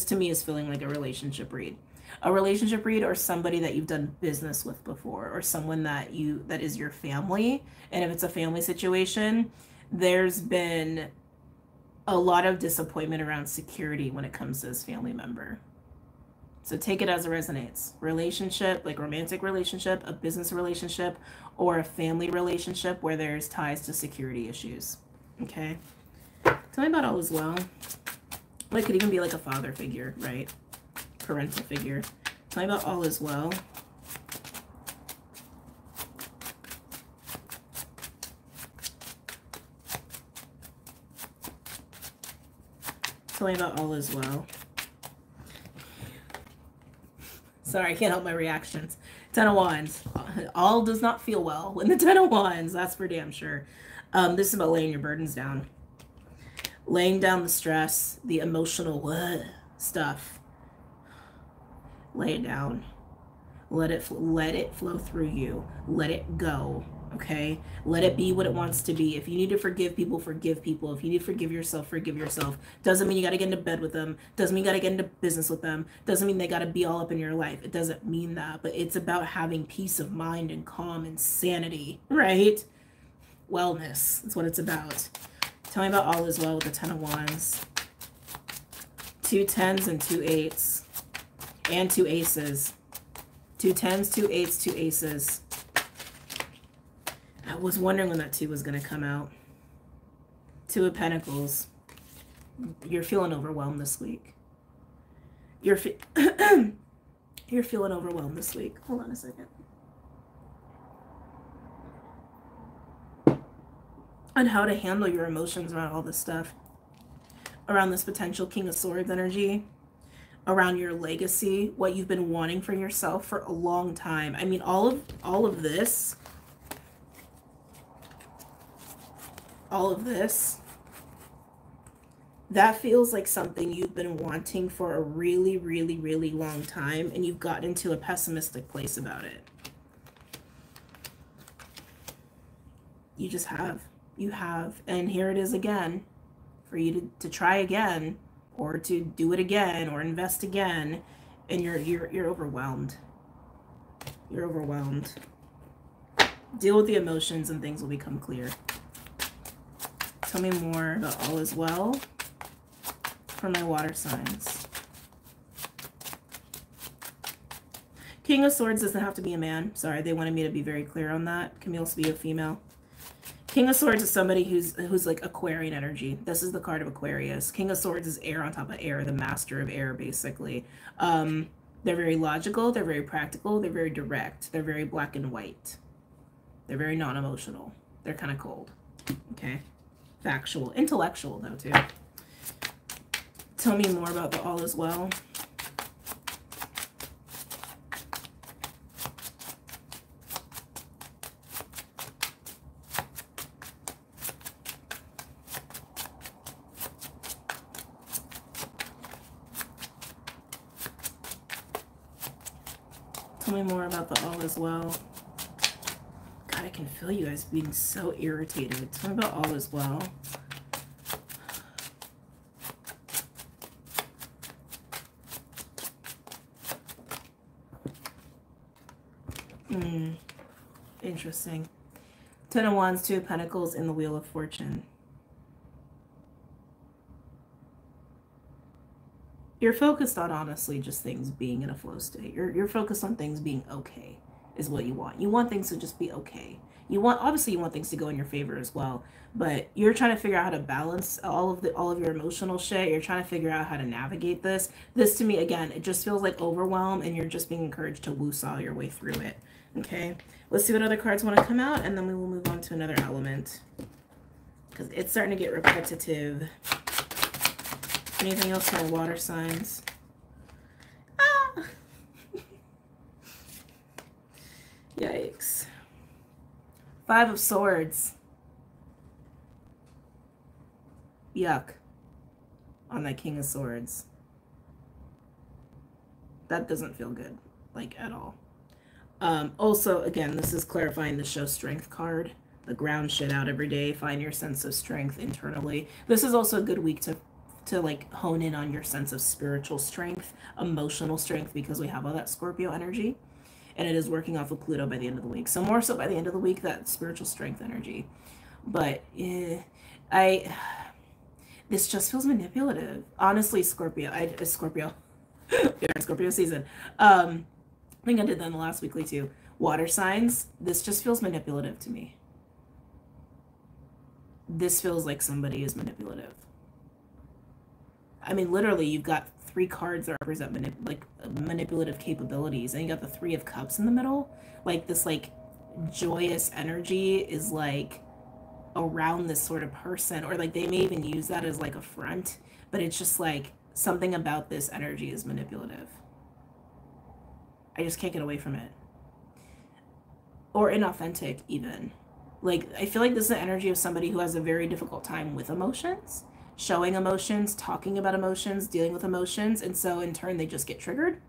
to me is feeling like a relationship read. A relationship read or somebody that you've done business with before or someone that is your family. And if it's a family situation, there's been a lot of disappointment around security when it comes to this family member. So take it as it resonates. Relationship, like romantic relationship, a business relationship, or a family relationship where there's ties to security issues. Okay? Tell me about all as well. Well, it could even be like a father figure, right? Parental figure. Tell me about all as well. Tell me about all as well. Sorry, I can't help my reactions. 10 of Wands. All does not feel well when the 10 of Wands. That's for damn sure. This is about laying your burdens down. Laying down the stress, the emotional stuff. Lay it down. Let it flow through you. Let it go. Okay? Let it be what it wants to be. If you need to forgive people, forgive people. If you need to forgive yourself, forgive yourself. Doesn't mean you got to get into bed with them. Doesn't mean you got to get into business with them. Doesn't mean they got to be all up in your life. It doesn't mean that. But it's about having peace of mind and calm and sanity, right? Wellness. That's what it's about. Tell me about all is well with the 10 of Wands. 2 10s and 2 8s. And 2 aces. 2 10s, 2 8s, 2 aces. I was wondering when that 2 was going to come out. 2 of Pentacles. You're feeling overwhelmed this week. You're feeling overwhelmed this week. Hold on a second. on how to handle your emotions around all this stuff, around this potential King of Swords energy, around your legacy, what you've been wanting for yourself for a long time. I mean, all of this, that feels like something you've been wanting for a really, really, really long time, and you've gotten into a pessimistic place about it. You just have. You have. And here it is again, for you to try again, or to do it again, or invest again, and you're overwhelmed. You're overwhelmed. Deal with the emotions and things will become clear. Tell me more about all is well for my water signs. King of Swords doesn't have to be a man. Sorry, they wanted me to be very clear on that. Can also be a female. King of Swords is somebody who's like Aquarian energy. This is the card of Aquarius. King of Swords is air on top of air, the master of air, basically. They're very logical. They're very practical. They're very direct. They're very black and white. They're very non-emotional. They're kind of cold. Okay. Factual. Intellectual, though, too. Tell me more about the all is well. Tell me more about the all is well. God, I can feel you guys being so irritated. Tell me about all is well. Interesting. Ten of Wands, Two of Pentacles in the Wheel of Fortune. You're focused on, honestly, just things being in a flow state. You're focused on things being okay, is what you want. You want things to just be okay. Obviously you want things to go in your favor as well, but you're trying to figure out how to balance all of your emotional shit. You're trying to figure out how to navigate this. This, to me, again, it just feels like overwhelm, and you're just being encouraged to woo-saw your way through it. Okay, let's see what other cards want to come out, and then we will move on to another element, because it's starting to get repetitive. Anything else for water signs? Ah! Yikes. Five of Swords. Yuck. On that King of Swords. That doesn't feel good, like, at all. Also, again, this is clarifying the show strength card. The ground shit out every day. Find your sense of strength internally. This is also a good week to like hone in on your sense of spiritual strength, emotional strength, because we have all that Scorpio energy, and it is working off of Pluto by the end of the week. So more so by the end of the week, that spiritual strength energy. But this just feels manipulative. Honestly, Scorpio, Scorpio, yeah, Scorpio season. I think I did that in the last weekly too. Water signs, this just feels manipulative to me. This feels like somebody is manipulative. I mean, literally, you've got three cards that represent manipulative capabilities, and you got the Three of Cups in the middle. Like, this, like, joyous energy is, like, around this sort of person, or, like, they may even use that as, like, a front, but it's just, like, something about this energy is manipulative. I just can't get away from it. Or inauthentic, even. Like, I feel like this is the energy of somebody who has a very difficult time with emotions, showing emotions, talking about emotions, dealing with emotions, and so in turn they just get triggered,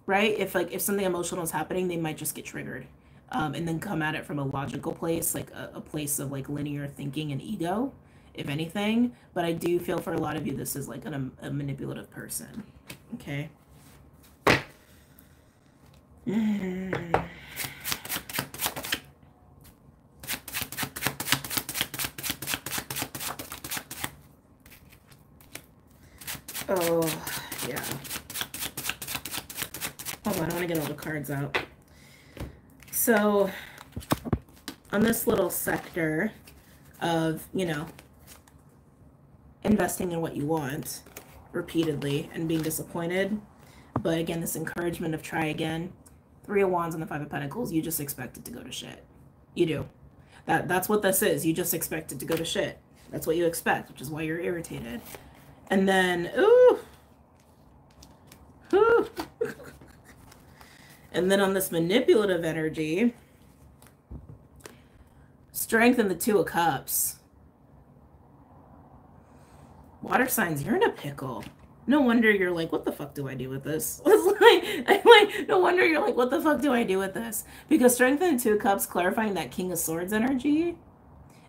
right? If something emotional is happening, they might just get triggered, and then come at it from a logical place, like a place of like linear thinking and ego, if anything. But I do feel for a lot of you this is like a manipulative person. Okay. Oh, yeah. Hold on, I want to get all the cards out. So, on this little sector of, you know, investing in what you want repeatedly and being disappointed, but again, this encouragement of try again. Three of Wands and the Five of Pentacles, you just expect it to go to shit. You do. That's what this is. You just expect it to go to shit. That's what you expect, which is why you're irritated. And then, ooh. And then on this manipulative energy, Strength and the Two of Cups. Water signs, you're in a pickle. No wonder you're like, what the fuck do I do with this? No wonder you're like, what the fuck do I do with this? Because Strength and the Two of Cups, clarifying that King of Swords energy,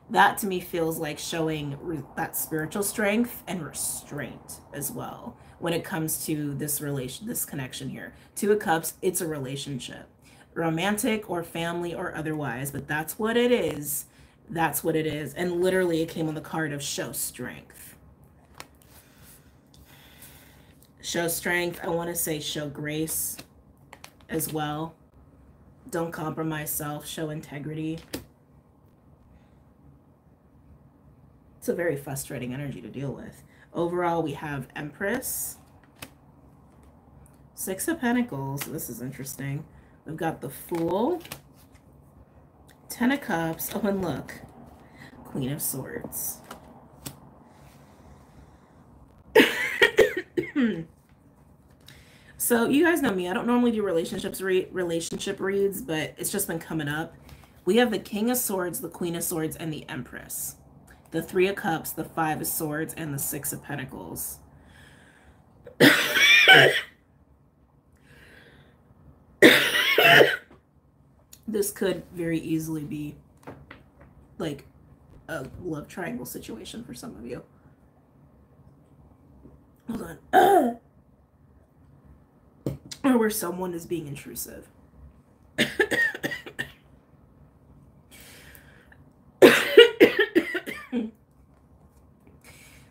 that to me feels like showing that spiritual strength and restraint as well when it comes to this connection here. Two of Cups, it's a relationship, romantic or family or otherwise, but that's what it is. That's what it is. And literally it came on the card of show strength. Show strength. I want to say show grace as well. Don't compromise self. Show integrity. It's a very frustrating energy to deal with. Overall, we have Empress, Six of Pentacles. This is interesting. We've got the Fool, Ten of Cups. Oh, and look, Queen of Swords. So you guys know me. I don't normally do relationship reads, but it's just been coming up. We have the King of Swords, the Queen of Swords, and the Empress. The Three of Cups, the Five of Swords, and the Six of Pentacles. This could very easily be like a love triangle situation for some of you. Hold on. Or where someone is being intrusive.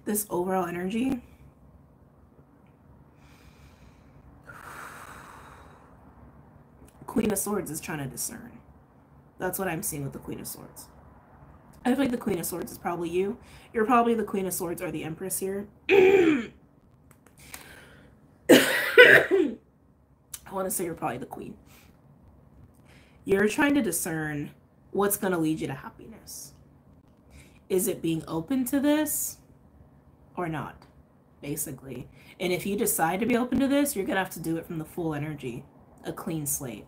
This overall energy, Queen of Swords is trying to discern. That's what I'm seeing with the Queen of Swords. I feel like the Queen of Swords is probably you. You're probably the Queen of Swords or the Empress here. I want to say you're probably the Queen. You're trying to discern what's going to lead you to happiness. Is it being open to this or not, basically? And if you decide to be open to this, you're going to have to do it from the full energy. A clean slate.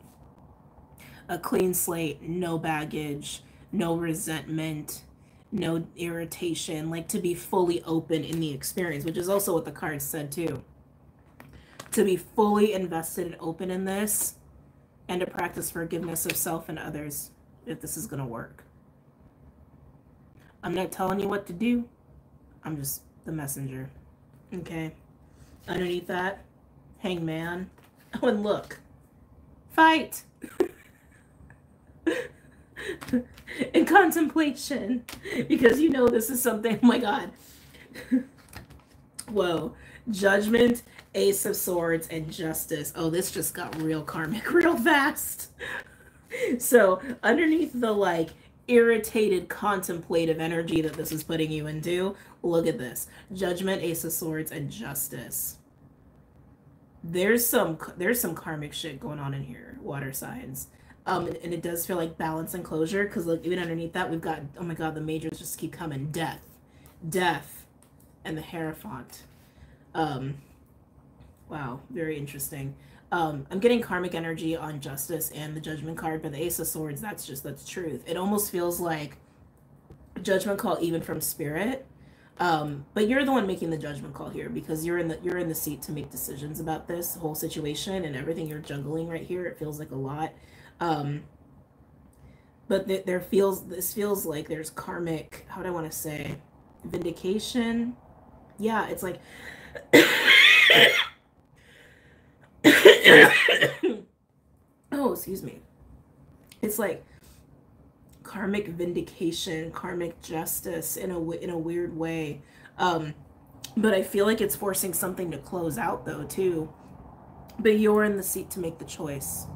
A clean slate, no baggage, no resentment, no irritation. Like to be fully open in the experience, which is also what the cards said too. To be fully invested and open in this, and to practice forgiveness of self and others if this is going to work. I'm not telling you what to do. I'm just the messenger. Okay. Underneath that, Hangman. Oh, and look. Fight. In contemplation. Because you know this is something, oh my God. Whoa. Judgment, Ace of Swords, and Justice. Oh, this just got real karmic real fast. So underneath the like irritated contemplative energy that this is putting you into, look at this. Judgment, Ace of Swords, and Justice. There's some karmic shit going on in here, water signs. And it does feel like balance and closure, because look, even underneath that we've got, oh my God, the majors just keep coming. Death, and the Hierophant. Wow, very interesting. I'm getting karmic energy on Justice and the Judgment card, but the Ace of Swords, that's truth. It almost feels like judgment call even from Spirit. But you're the one making the judgment call here, because you're in the seat to make decisions about this whole situation and everything you're juggling right here. It feels like a lot. But this feels like there's karmic, how do I want to say, vindication. Yeah, it's like oh, excuse me. It's like karmic vindication, karmic justice in a weird way. But I feel like it's forcing something to close out though too. But you're in the seat to make the choice.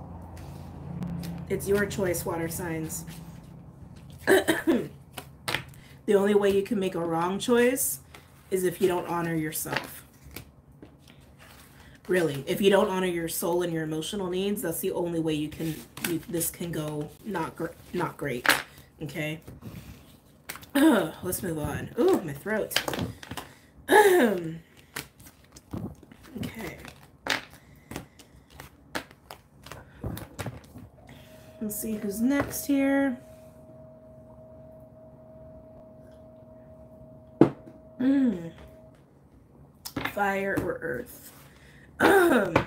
It's your choice, water signs. The only way you can make a wrong choice is if you don't honor yourself. Really, if you don't honor your soul and your emotional needs, that's the only way this can go not great. Okay. Let's move on. Ooh, my throat. Okay. Let's see who's next here. Fire or earth? Okay.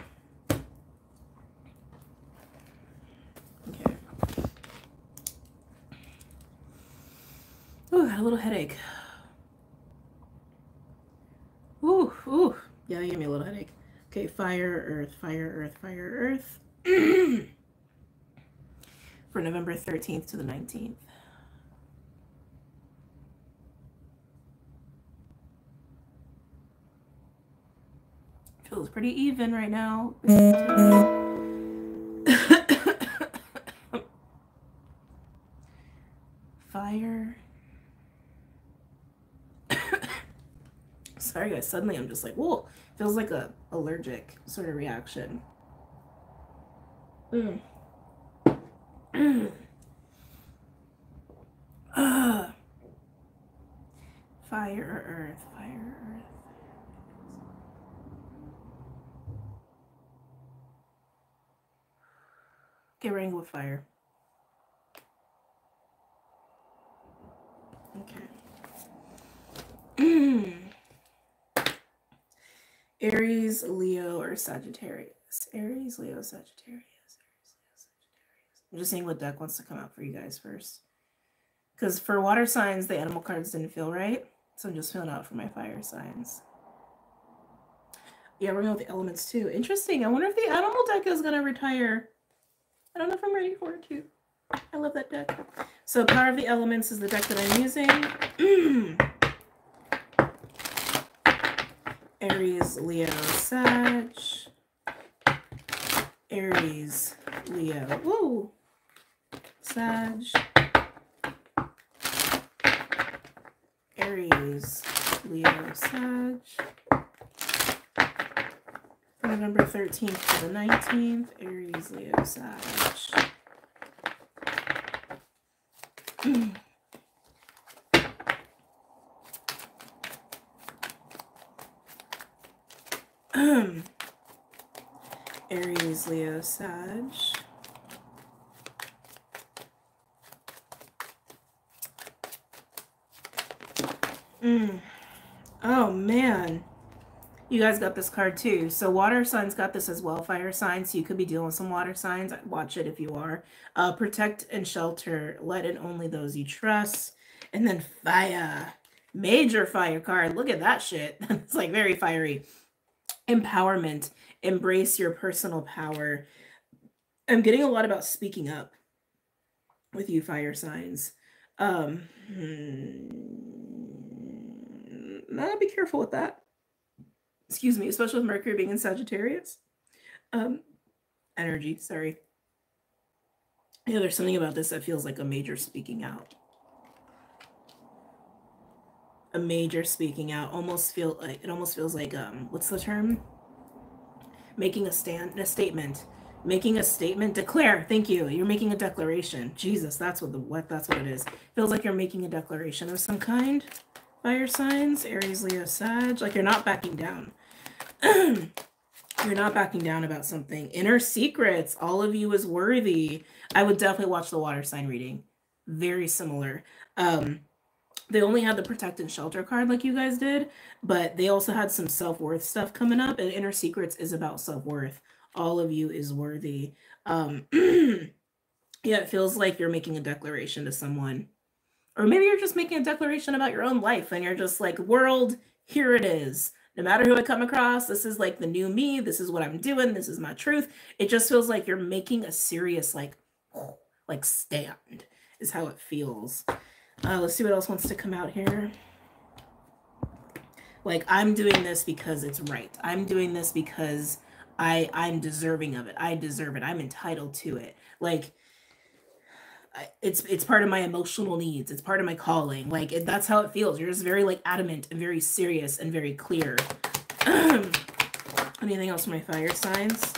Ooh, got a little headache. Ooh. Yeah, you gave me a little headache. Okay, fire, earth, fire, earth, fire, earth. For November 13th to the 19th. Feels pretty even right now. Fire. Sorry guys, suddenly I'm just like, whoa, feels like a allergic sort of reaction. Fire or earth, fire or earth. Okay, we're gonna go with fire. Okay. Aries, Leo, or Sagittarius. Aries, Leo, Sagittarius. I'm just seeing what deck wants to come out for you guys first. Because for water signs, the animal cards didn't feel right. So I'm just feeling out for my fire signs. Yeah, we're going with the elements too. Interesting. I wonder if the animal deck is going to retire. I don't know if I'm ready for it too. I love that deck. So Power of the Elements is the deck that I'm using. Aries, Leo, Sag. Aries, Leo, woo, Sag. Aries, Leo, Sag. For November 13th to the 19th, Aries, Leo, Sag. Aries, Leo, Sag. Oh man, you guys got this card too. So water signs got this as well. Fire signs, so you could be dealing with some water signs. Watch it if you are. Protect and shelter. Let in only those you trust. And then fire. Major fire card. Look at that shit. It's like very fiery. Empowerment. Embrace your personal power. I'm getting a lot about speaking up with you fire signs. Be careful with that. Excuse me, especially with Mercury being in Sagittarius. Energy, sorry. Yeah, there's something about this that feels like a major speaking out. A major speaking out. It almost feels like what's the term? Making a statement. Making a statement. Declare. Thank you. You're making a declaration. Jesus, that's what it is. Feels like you're making a declaration of some kind. Fire signs, Aries, Leo, Sag. Like you're not backing down. You're not backing down about something. Inner secrets. All of you is worthy. I would definitely watch the water sign reading. Very similar. They only had the protect and shelter card like you guys did, but they also had some self-worth stuff coming up, and Inner Secrets is about self-worth. All of you is worthy. Yeah, it feels like you're making a declaration to someone. Or maybe you're just making a declaration about your own life, and you're just like, world, here it is. No matter who I come across, this is like the new me. This is what I'm doing. This is my truth. It just feels like you're making a serious, like stand is how it feels. Let's see what else wants to come out here. Like, I'm doing this because it's right. I'm doing this because I'm deserving of it. I deserve it. I'm entitled to it. Like, it's part of my emotional needs. It's part of my calling. Like, that's how it feels. You're just very, like, adamant and very serious and very clear. Anything else for my fire signs?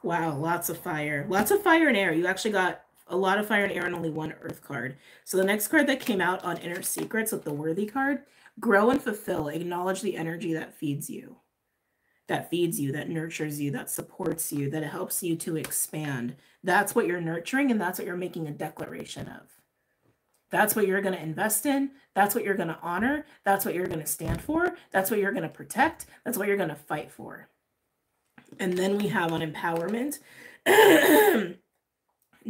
Wow, lots of fire. Lots of fire and air. You actually got a lot of fire and air and only one earth card. So the next card that came out on Inner Secrets with the Worthy card, grow and fulfill. Acknowledge the energy that feeds you. That feeds you, that nurtures you, that supports you, that helps you to expand. That's what you're nurturing, and that's what you're making a declaration of. That's what you're going to invest in. That's what you're going to honor. That's what you're going to stand for. That's what you're going to protect. That's what you're going to fight for. And then we have on empowerment,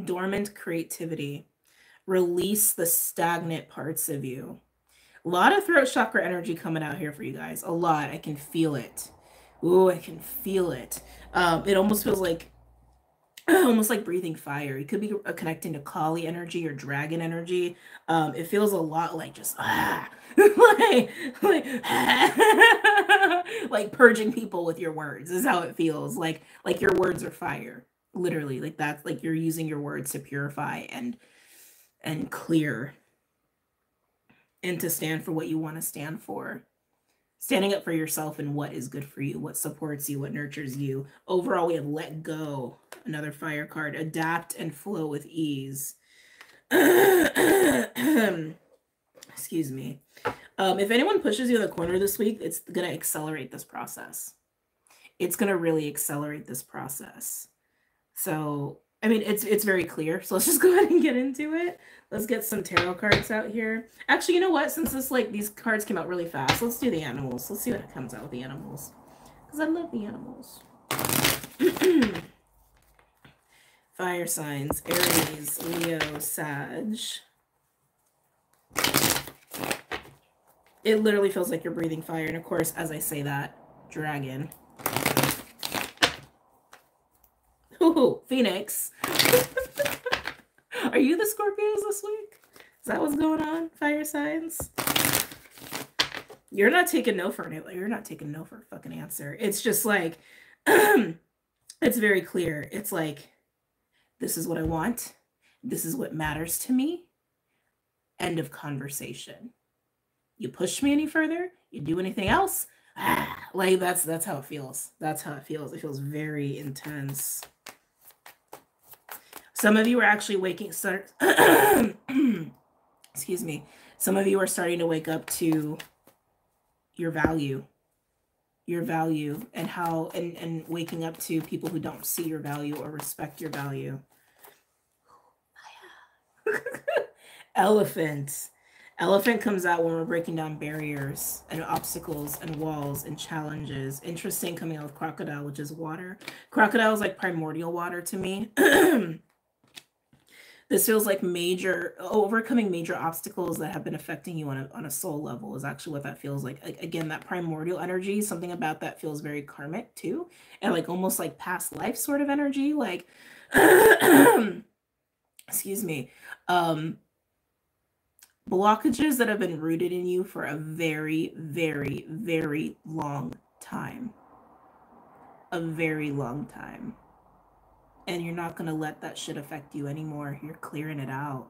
dormant creativity. Release the stagnant parts of you. A lot of throat chakra energy coming out here for you guys. A lot. I can feel it. Ooh, I can feel it. It almost feels like breathing fire. You could be connecting to Kali energy or dragon energy. It feels a lot like just like purging people with your words is how it feels. Like your words are fire. Literally, like that's like you're using your words to purify and clear and to stand for what you want to stand for. Standing up for yourself and what is good for you, what supports you, what nurtures you. Overall, we have let go. Another fire card. Adapt and flow with ease. Excuse me. If anyone pushes you in the corner this week, it's going to accelerate this process. It's going to really accelerate this process. So, I mean, it's very clear. So let's just go ahead and get into it. Let's get some tarot cards out here. Actually, you know what? Since these cards came out really fast, let's do the animals. Let's see what comes out with the animals. Because I love the animals. Fire signs, Aries, Leo, Sag. It literally feels like you're breathing fire. And of course, as I say that, dragon. Ooh, Phoenix. Are you the Scorpios this week? Is that what's going on? Fire signs? You're not taking no for it. You're not taking no for a fucking answer. It's just like, it's very clear. It's like, this is what I want. This is what matters to me. End of conversation. You push me any further? You do anything else? Like that's how it feels. That's how it feels. It feels very intense. Some of you are actually excuse me. Some of you are starting to wake up to your value and how, and waking up to people who don't see your value or respect your value. Elephant. Elephant comes out when we're breaking down barriers and obstacles and walls and challenges. Interesting, coming out with crocodile, which is water. Crocodile is like primordial water to me. This feels like overcoming major obstacles that have been affecting you on a soul level is actually what that feels like. Again, that primordial energy, something about that feels very karmic too. And like almost like past life sort of energy. Like, excuse me. Blockages that have been rooted in you for a very, very, very long time. A very long time. And you're not going to let that shit affect you anymore. You're clearing it out.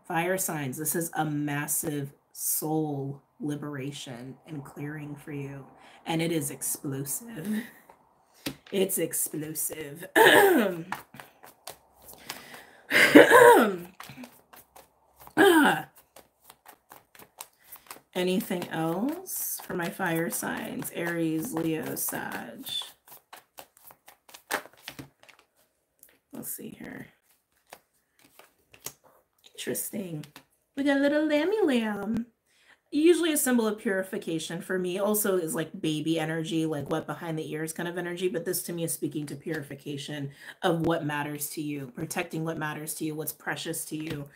Fire signs. This is a massive soul liberation and clearing for you. And it is explosive. It's explosive. Anything else for my fire signs? Aries, Leo, Sag. Let's see here. Interesting. We got a little lammy lamb. Usually a symbol of purification for me. Also is like baby energy, like wet behind the ears kind of energy. But this to me is speaking to purification of what matters to you. Protecting what matters to you. What's precious to you.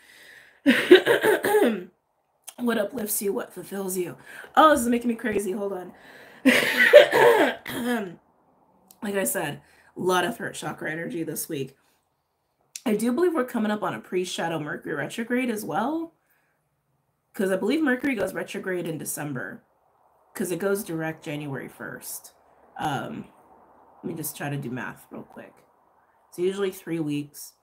What uplifts you. What fulfills you. Oh, this is making me crazy. Hold on. Like I said, a lot of throat chakra energy this week. I do believe we're coming up on a pre-shadow Mercury retrograde as well. Because I believe Mercury goes retrograde in December. Because it goes direct January 1st. Let me just try to do math real quick. It's usually 3 weeks.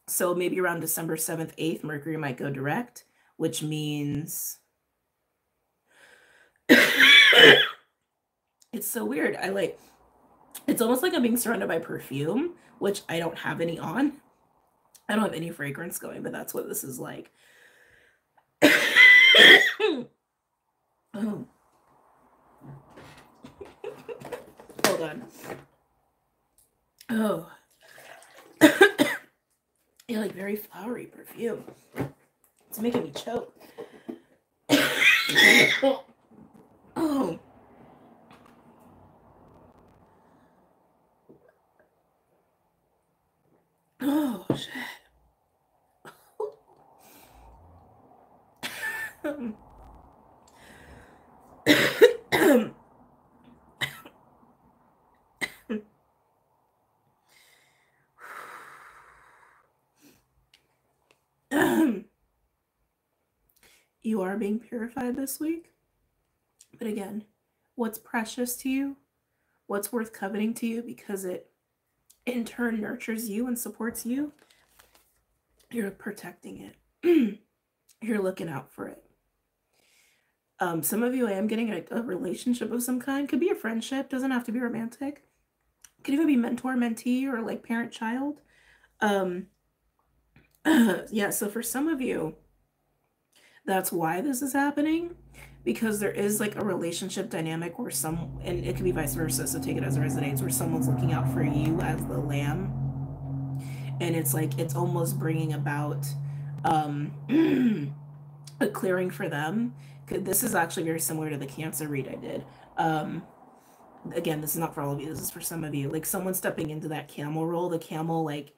So maybe around December 7th, 8th, Mercury might go direct. Which means... it's so weird. It's almost like I'm being surrounded by perfume, which I don't have any on. I don't have any fragrance going, but that's what this is like. Oh. Hold on. Oh. Yeah, like very flowery perfume. It's making me choke. Oh. Oh, shit. You are being purified this week. But again, what's precious to you, what's worth coveting to you because it in turn nurtures you and supports you, you're protecting it. You're looking out for it. Some of you, I am getting a relationship of some kind. Could be a friendship, doesn't have to be romantic. Could even be mentor, mentee, or like parent child. Yeah, so for some of you, that's why this is happening, because there is like a relationship dynamic where and it could be vice versa, so take it as it resonates, where someone's looking out for you as the lamb, and it's like it's almost bringing about a clearing for them. This is actually very similar to the Cancer read I did. Again, this is not for all of you, this is for some of you. Like someone stepping into that camel role. The camel like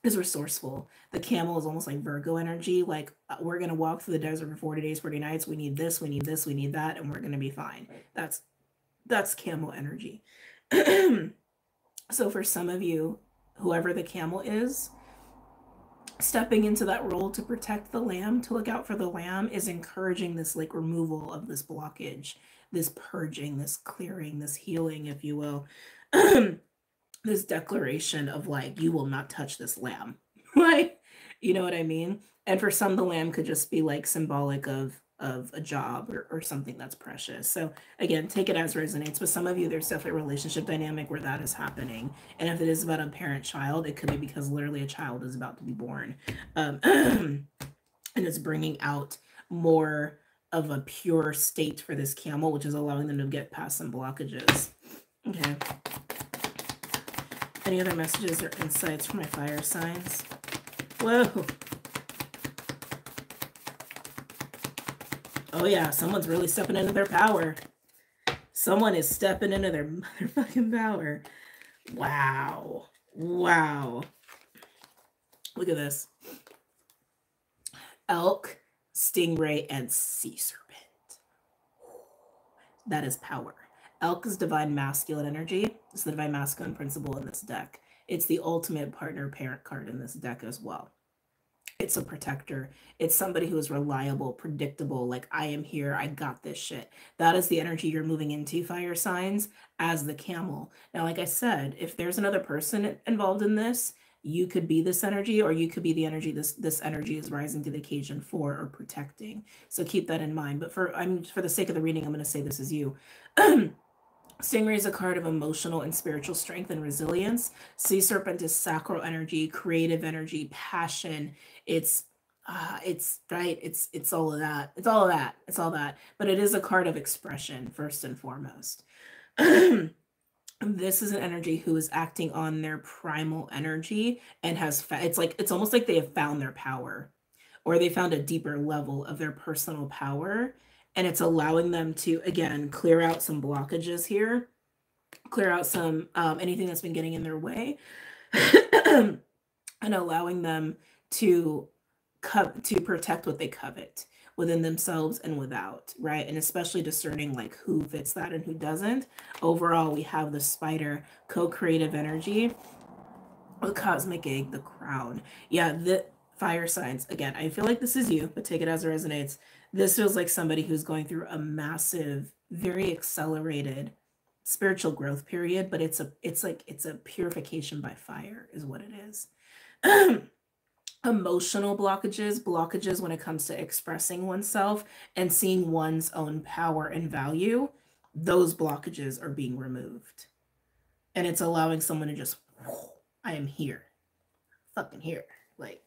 is resourceful. The camel is almost like Virgo energy. Like we're gonna walk through the desert for 40 days, 40 nights. We need this, we need this, we need that, and we're gonna be fine. That's camel energy. So for some of you, whoever the camel is, stepping into that role to protect the lamb, to look out for the lamb, is encouraging this like removal of this blockage, this purging, this clearing, this healing, if you will. This declaration of like, you will not touch this lamb. Like, you know what I mean? And for some, the lamb could just be like symbolic of a job or something that's precious. So again, take it as resonates. With some of you, there's definitely a relationship dynamic where that is happening. And if it is about a parent-child, it could be because literally a child is about to be born. And it's bringing out more of a pure state for this camel, which is allowing them to get past some blockages. Okay. Any other messages or insights for my fire signs? Whoa. Oh yeah, someone's really stepping into their power. Someone is stepping into their motherfucking power. Wow. Wow. Look at this. Elk, stingray, and sea serpent. That is power. Elk is divine masculine energy. It's the divine masculine principle in this deck. It's the ultimate partner parent card in this deck as well. It's a protector. It's somebody who is reliable, predictable, like I am here, I got this shit. That is the energy you're moving into, fire signs, as the camel. Now, like I said, if there's another person involved in this, you could be this energy, or you could be the energy this energy is rising to the occasion for or protecting. So keep that in mind. But for the sake of the reading, I'm going to say this is you. Stingray is a card of emotional and spiritual strength and resilience. Sea serpent is sacral energy, creative energy, passion. It's right. It's all of that. It's all of that. It's all that. But it is a card of expression first and foremost. This is an energy who is acting on their primal energy and it's almost like they have found their power, or they found a deeper level of their personal power. And it's allowing them to, again, clear out some blockages here, clear out some, anything that's been getting in their way, and allowing them to protect what they covet within themselves and without, right? And especially discerning like who fits that and who doesn't. Overall, we have the spider, co-creative energy, the cosmic egg, the crown. Yeah, the fire signs. Again, I feel like this is you, but take it as it resonates. This feels like somebody who's going through a massive, very accelerated spiritual growth period, but it's a purification by fire is what it is. Emotional blockages when it comes to expressing oneself and seeing one's own power and value, those blockages are being removed. And it's allowing someone to just, I am here. Fucking here. Like,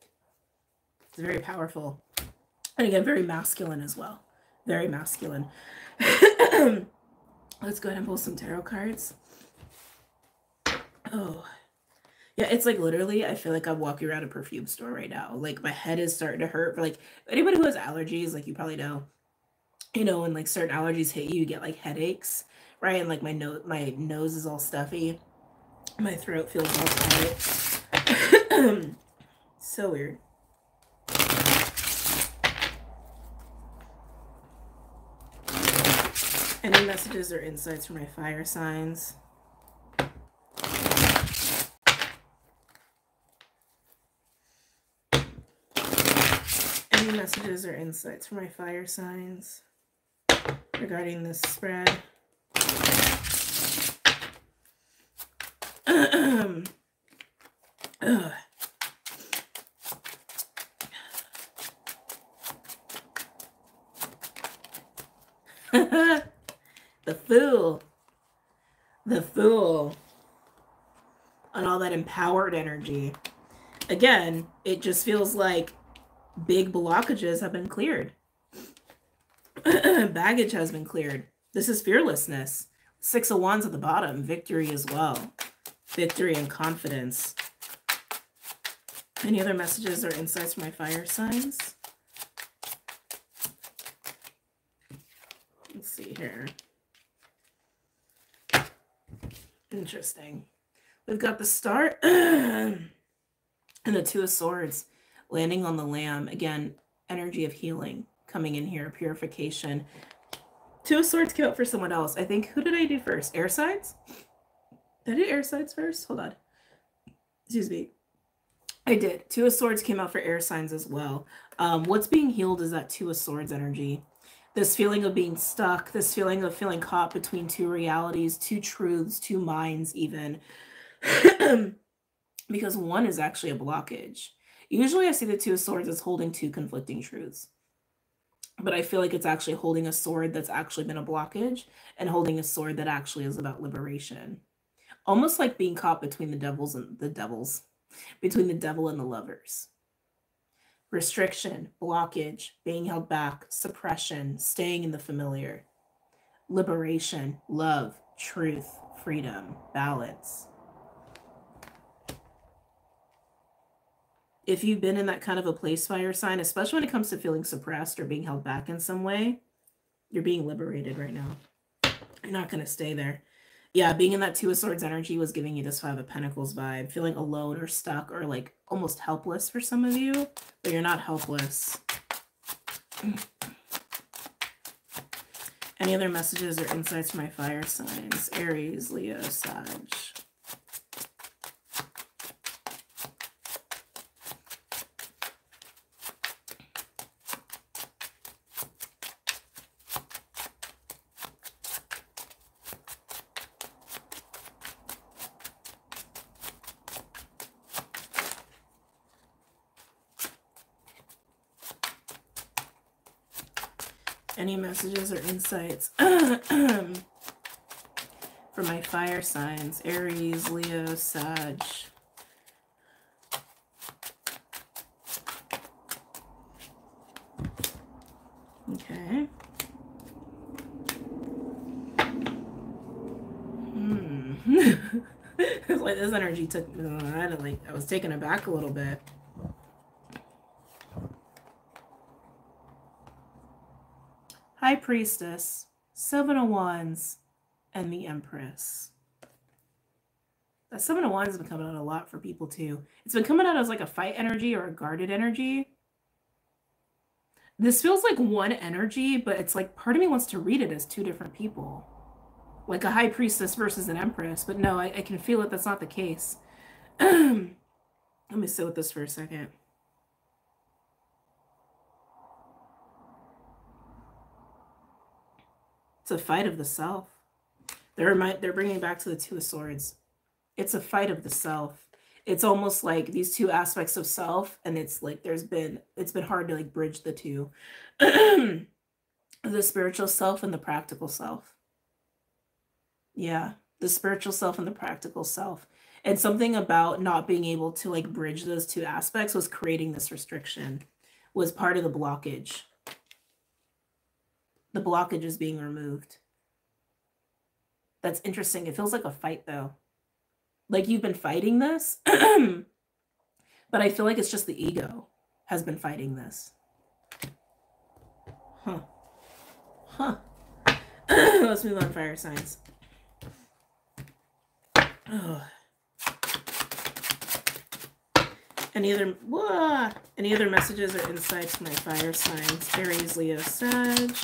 it's very powerful. And again, very masculine as well. Very masculine. Let's go ahead and pull some tarot cards. Oh. Yeah, it's like literally, I feel like I'm walking around a perfume store right now. Like, my head is starting to hurt. For like, anybody who has allergies, like, you probably know, you know, when like certain allergies hit you, you get like headaches, right? And like my nose is all stuffy. My throat feels all tight. So weird. Any messages or insights for my fire signs? Any messages or insights for my fire signs regarding this spread? The Fool. The Fool. And all that empowered energy. Again, it just feels like big blockages have been cleared. Baggage has been cleared. This is fearlessness. 6 of Wands at the bottom. Victory as well. Victory and confidence. Any other messages or insights for my fire signs? Let's see here. Interesting. We've got the Star and the 2 of Swords landing on the Lamb. Again, energy of healing coming in here. Purification. 2 of Swords came out for someone else. I think, who did I do first? Air signs? Did I do air signs first? Hold on. Excuse me. I did. 2 of Swords came out for air signs as well. What's being healed is that 2 of Swords energy. This feeling of being stuck, this feeling of feeling caught between 2 realities, 2 truths, 2 minds even. Because one is actually a blockage. Usually I see the 2 of Swords as holding 2 conflicting truths. But I feel like it's actually holding a sword that's actually been a blockage and holding a sword that actually is about liberation. Almost like being caught between the devils and the devils. Between the devil and the lovers. Restriction, blockage, being held back, suppression, staying in the familiar. Liberation, love, truth, freedom, balance. If you've been in that kind of a place, fire sign, especially when it comes to feeling suppressed or being held back in some way, you're being liberated right now. You're not going to stay there. Yeah, being in that 2 of Swords energy was giving you this 5 of Pentacles vibe. Feeling alone or stuck or like almost helpless for some of you, but you're not helpless. Any other messages or insights for my fire signs? Aries, Leo, Sag. Any messages or insights for my fire signs? Aries, Leo, Sag. Okay. It's like this energy took, I was taken aback a little bit. High Priestess, 7 of Wands, and the Empress. That 7 of Wands has been coming out a lot for people too. It's been coming out as like a fight energy or a guarded energy. This feels like one energy, but it's like part of me wants to read it as 2 different people. Like a High Priestess versus an Empress. But no, I can feel it. That's not the case. Let me sit with this for a second. It's a fight of the self. They're bringing back to the 2 of Swords. It's a fight of the self. It's almost like these 2 aspects of self, and it's like it's been hard to like bridge the 2. The spiritual self and the practical self. Yeah, The spiritual self and the practical self. And something about not being able to like bridge those two aspects was creating this restriction, was part of the blockage. The blockage is being removed. That's interesting. It feels like a fight though. Like you've been fighting this, but I feel like it's just the ego has been fighting this. Huh. Huh. Let's move on, fire signs. Oh. Any other messages or insights for my fire signs? Aries, Leo, Sag.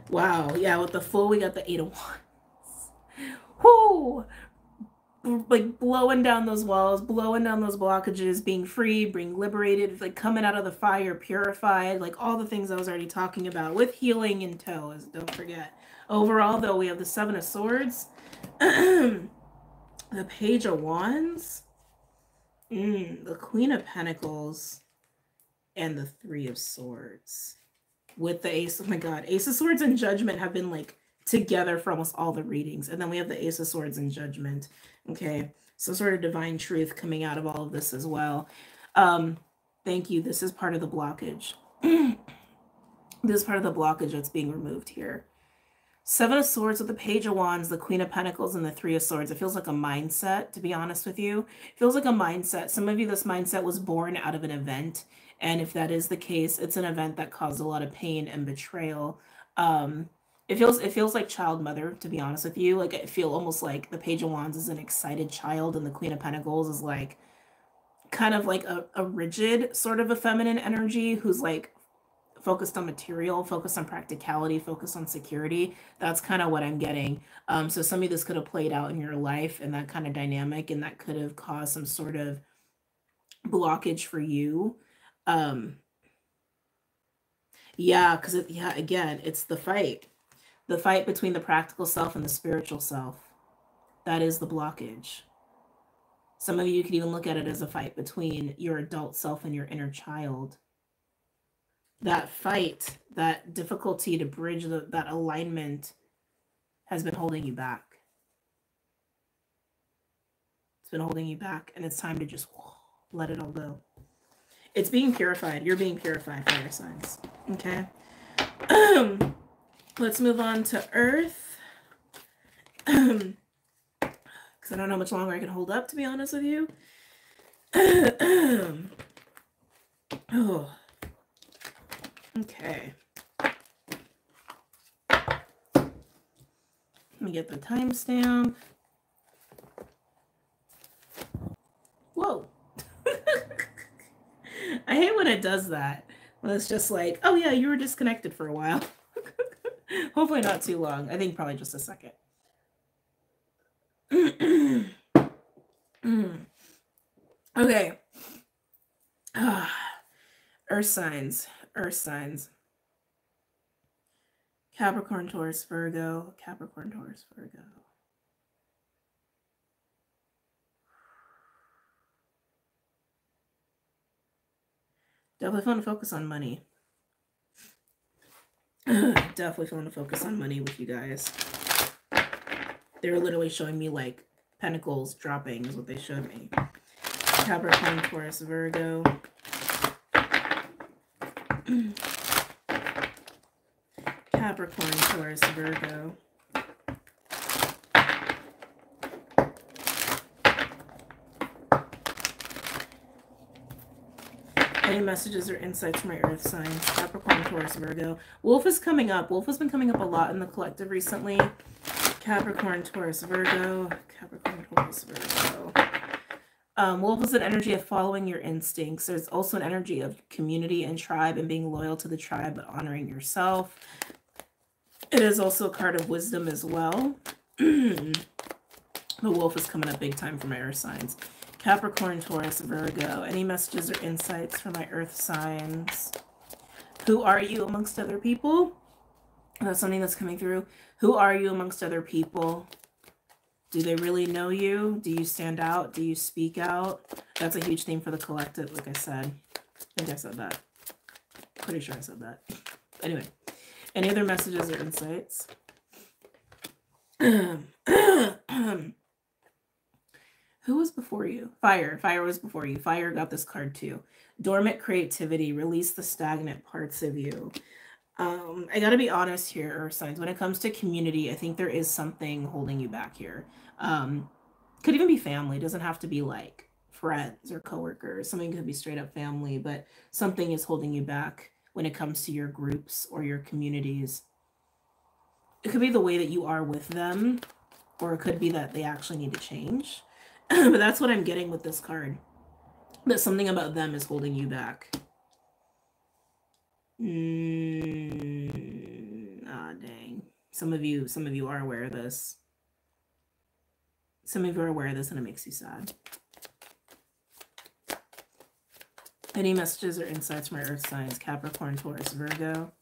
Wow, yeah, with the full, we got the 8 of Wands. Whoo! Like blowing down those walls, blowing down those blockages, being free, being liberated, like coming out of the fire, purified, like all the things I was already talking about with healing in tow, don't forget. Overall, though, we have the 7 of Swords, the Page of Wands, the Queen of Pentacles, and the 3 of Swords. With the Ace, oh my God, Ace of Swords and Judgment have been like together for almost all the readings. And then we have the Ace of Swords and Judgment. Okay, some sort of divine truth coming out of all of this as well. Thank you. This is part of the blockage. This is part of the blockage that's being removed here. 7 of Swords with the Page of Wands, the Queen of Pentacles, and the 3 of Swords. It feels like a mindset, to be honest with you. It feels like a mindset. Some of you, this mindset was born out of an event. And if that is the case, it's an event that caused a lot of pain and betrayal. It feels like child mother, to be honest with you. Like I feel almost like the Page of Wands is an excited child and the Queen of Pentacles is like kind of like a rigid sort of a feminine energy who's like focused on material, focused on practicality, focused on security. That's kind of what I'm getting. So some of this could have played out in your life and that kind of dynamic, and that could have caused some sort of blockage for you. Yeah, because again, it's the fight between the practical self and the spiritual self. That is the blockage. Some of you could even look at it as a fight between your adult self and your inner child. That fight, that difficulty to bridge that alignment has been holding you back. It's been holding you back, and it's time to just let it all go. It's being purified. You're being purified, fire signs. Okay. Let's move on to Earth. Because I don't know how much longer I can hold up, to be honest with you. Oh. Okay. Let me get the timestamp. Whoa. I hate when it does that. When it's just like, oh yeah, you were disconnected for a while. Hopefully not too long. I think probably just a second. Okay. Earth signs. Earth signs. Capricorn, Taurus, Virgo. Capricorn, Taurus, Virgo. Definitely feeling to focus on money. Definitely feeling to focus on money with you guys. They were literally showing me like pentacles dropping is what they showed me. Capricorn, Taurus, Virgo. Capricorn, Taurus, Virgo. Any messages or insights from my earth signs? Capricorn, Taurus, Virgo. Wolf is coming up. Wolf has been coming up a lot in the collective recently. Capricorn, Taurus, Virgo. Capricorn, Taurus, Virgo. Wolf is an energy of following your instincts. There's also an energy of community and tribe and being loyal to the tribe but honoring yourself. It is also a card of wisdom as well. The wolf is coming up big time for my earth signs. Capricorn, Taurus, Virgo. Any messages or insights for my earth signs? Who are you amongst other people? That's something that's coming through. Who are you amongst other people? Do they really know you? Do you stand out? Do you speak out? That's a huge theme for the collective, like I said. I think I said that. Pretty sure I said that. Anyway, any other messages or insights? Who was before you? Fire. Fire was before you. Fire got this card too. Dormant creativity. Release the stagnant parts of you. I gotta be honest here, Earth signs. When it comes to community, I think there is something holding you back here. Could even be family. It doesn't have to be like friends or coworkers. Something could be straight up family, but something is holding you back when it comes to your groups or your communities. It could be the way that you are with them, or it could be that they actually need to change. But that's what I'm getting with this card. That something about them is holding you back. Dang. Some of you are aware of this. Some of you are aware of this and it makes you sad. Any messages or insights from my Earth signs? Capricorn, Taurus, Virgo.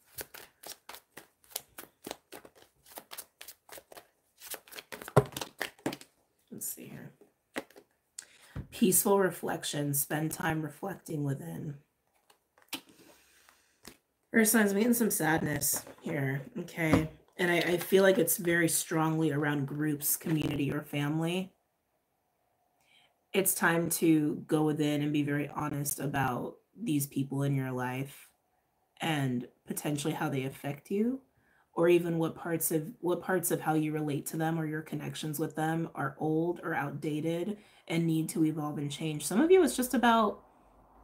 Let's see here. Peaceful reflection. Spend time reflecting within. Earth signs, I'm getting some sadness here, okay? And I feel like it's very strongly around groups, community, or family. It's time to go within and be very honest about these people in your life and potentially how they affect you, or even what parts of how you relate to them or your connections with them are old or outdated and need to evolve and change. Some of you, it's just about,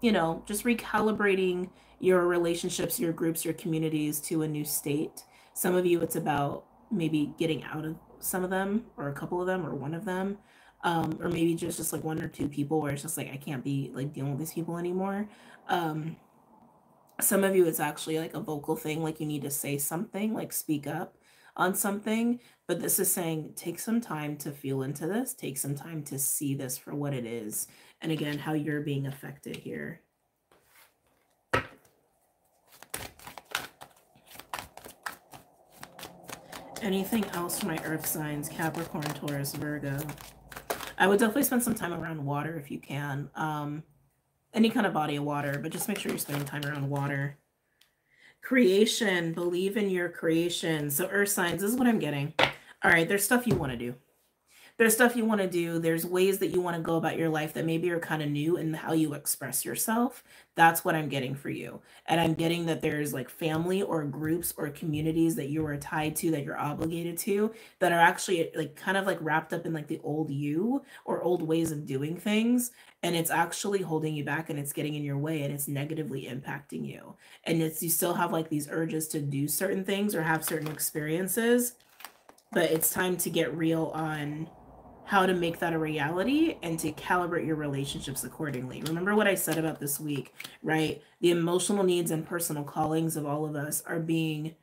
you know, just recalibrating your relationships, your groups, your communities to a new state. Some of you, it's about maybe getting out of some of them, or a couple of them, or one of them, or maybe just like one or two people where it's just like, I can't be like dealing with these people anymore. Some of you, it's actually like a vocal thing, like you need to say something, like speak up on something. But this is saying, take some time to feel into this, take some time to see this for what it is. And again, how you're being affected here. Anything else for my Earth signs? Capricorn, Taurus, Virgo. I would definitely spend some time around water if you can. Any kind of body of water, but just make sure you're spending time around water. Creation. Believe in your creation. So Earth signs, this is what I'm getting. All right, there's stuff you want to do. There's stuff you want to do. There's ways that you want to go about your life that maybe are kind of new in how you express yourself. That's what I'm getting for you. And I'm getting that there's like family or groups or communities that you are tied to, that you're obligated to, that are actually like kind of like wrapped up in like the old you or old ways of doing things. And it's actually holding you back and it's getting in your way and it's negatively impacting you. And it's, you still have like these urges to do certain things or have certain experiences, but it's time to get real on how to make that a reality and to calibrate your relationships accordingly. Remember what I said about this week, right? The emotional needs and personal callings of all of us are being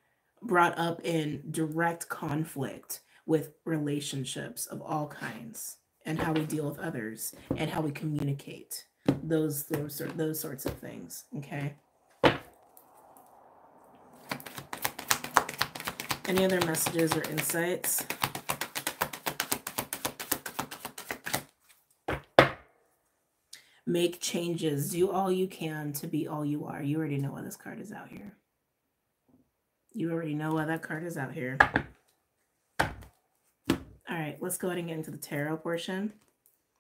brought up in direct conflict with relationships of all kinds and how we deal with others and how we communicate those sorts of things, okay? Any other messages or insights? Make changes. Do all you can to be all you are. You already know why this card is out here. You already know why that card is out here. All right, let's go ahead and get into the tarot portion.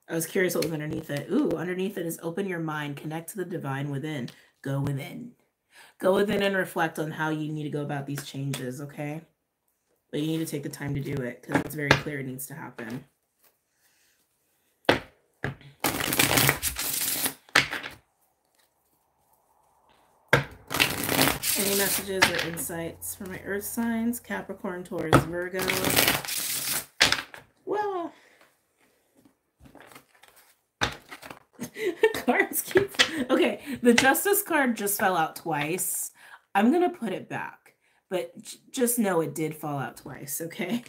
I was curious what was underneath it. Ooh, underneath it is open your mind, connect to the divine within. Go within. Go within and reflect on how you need to go about these changes, okay? But you need to take the time to do it because it's very clear it needs to happen. Any messages or insights for my Earth signs? Capricorn, Taurus, Virgo. Well, cards keep... Okay, the Justice card just fell out twice. I'm going to put it back, but just know it did fall out twice, okay?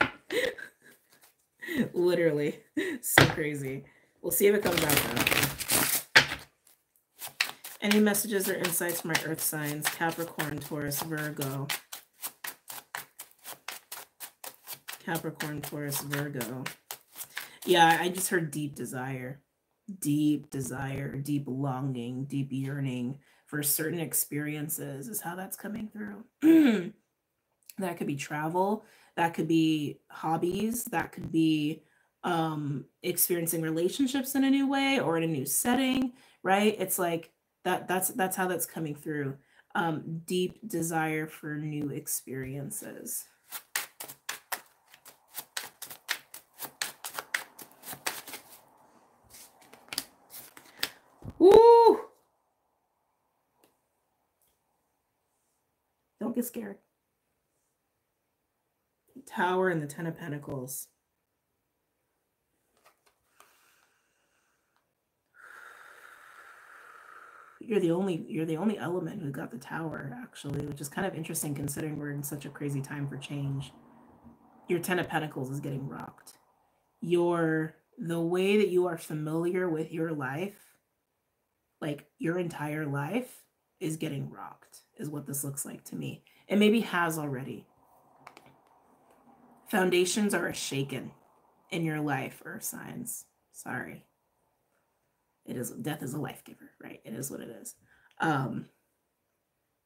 Literally. So crazy. We'll see if it comes out though. Any messages or insights from my Earth signs? Capricorn, Taurus, Virgo. Capricorn, Taurus, Virgo. Yeah, I just heard deep desire, deep longing, deep yearning for certain experiences is how that's coming through. That could be travel, that could be hobbies, that could be experiencing relationships in a new way or in a new setting, right? It's like that's how that's coming through. Deep desire for new experiences. Woo! Don't get scared. Tower and the Ten of Pentacles. You're the only element who got the Tower, actually, which is kind of interesting considering we're in such a crazy time for change. Your Ten of Pentacles is getting rocked. The way that you are familiar with your life, like your entire life, is getting rocked, is what this looks like to me. It maybe has already. Foundations are shaken in your life, earth signs. Sorry. It is, death is a life giver, right? It is what it is.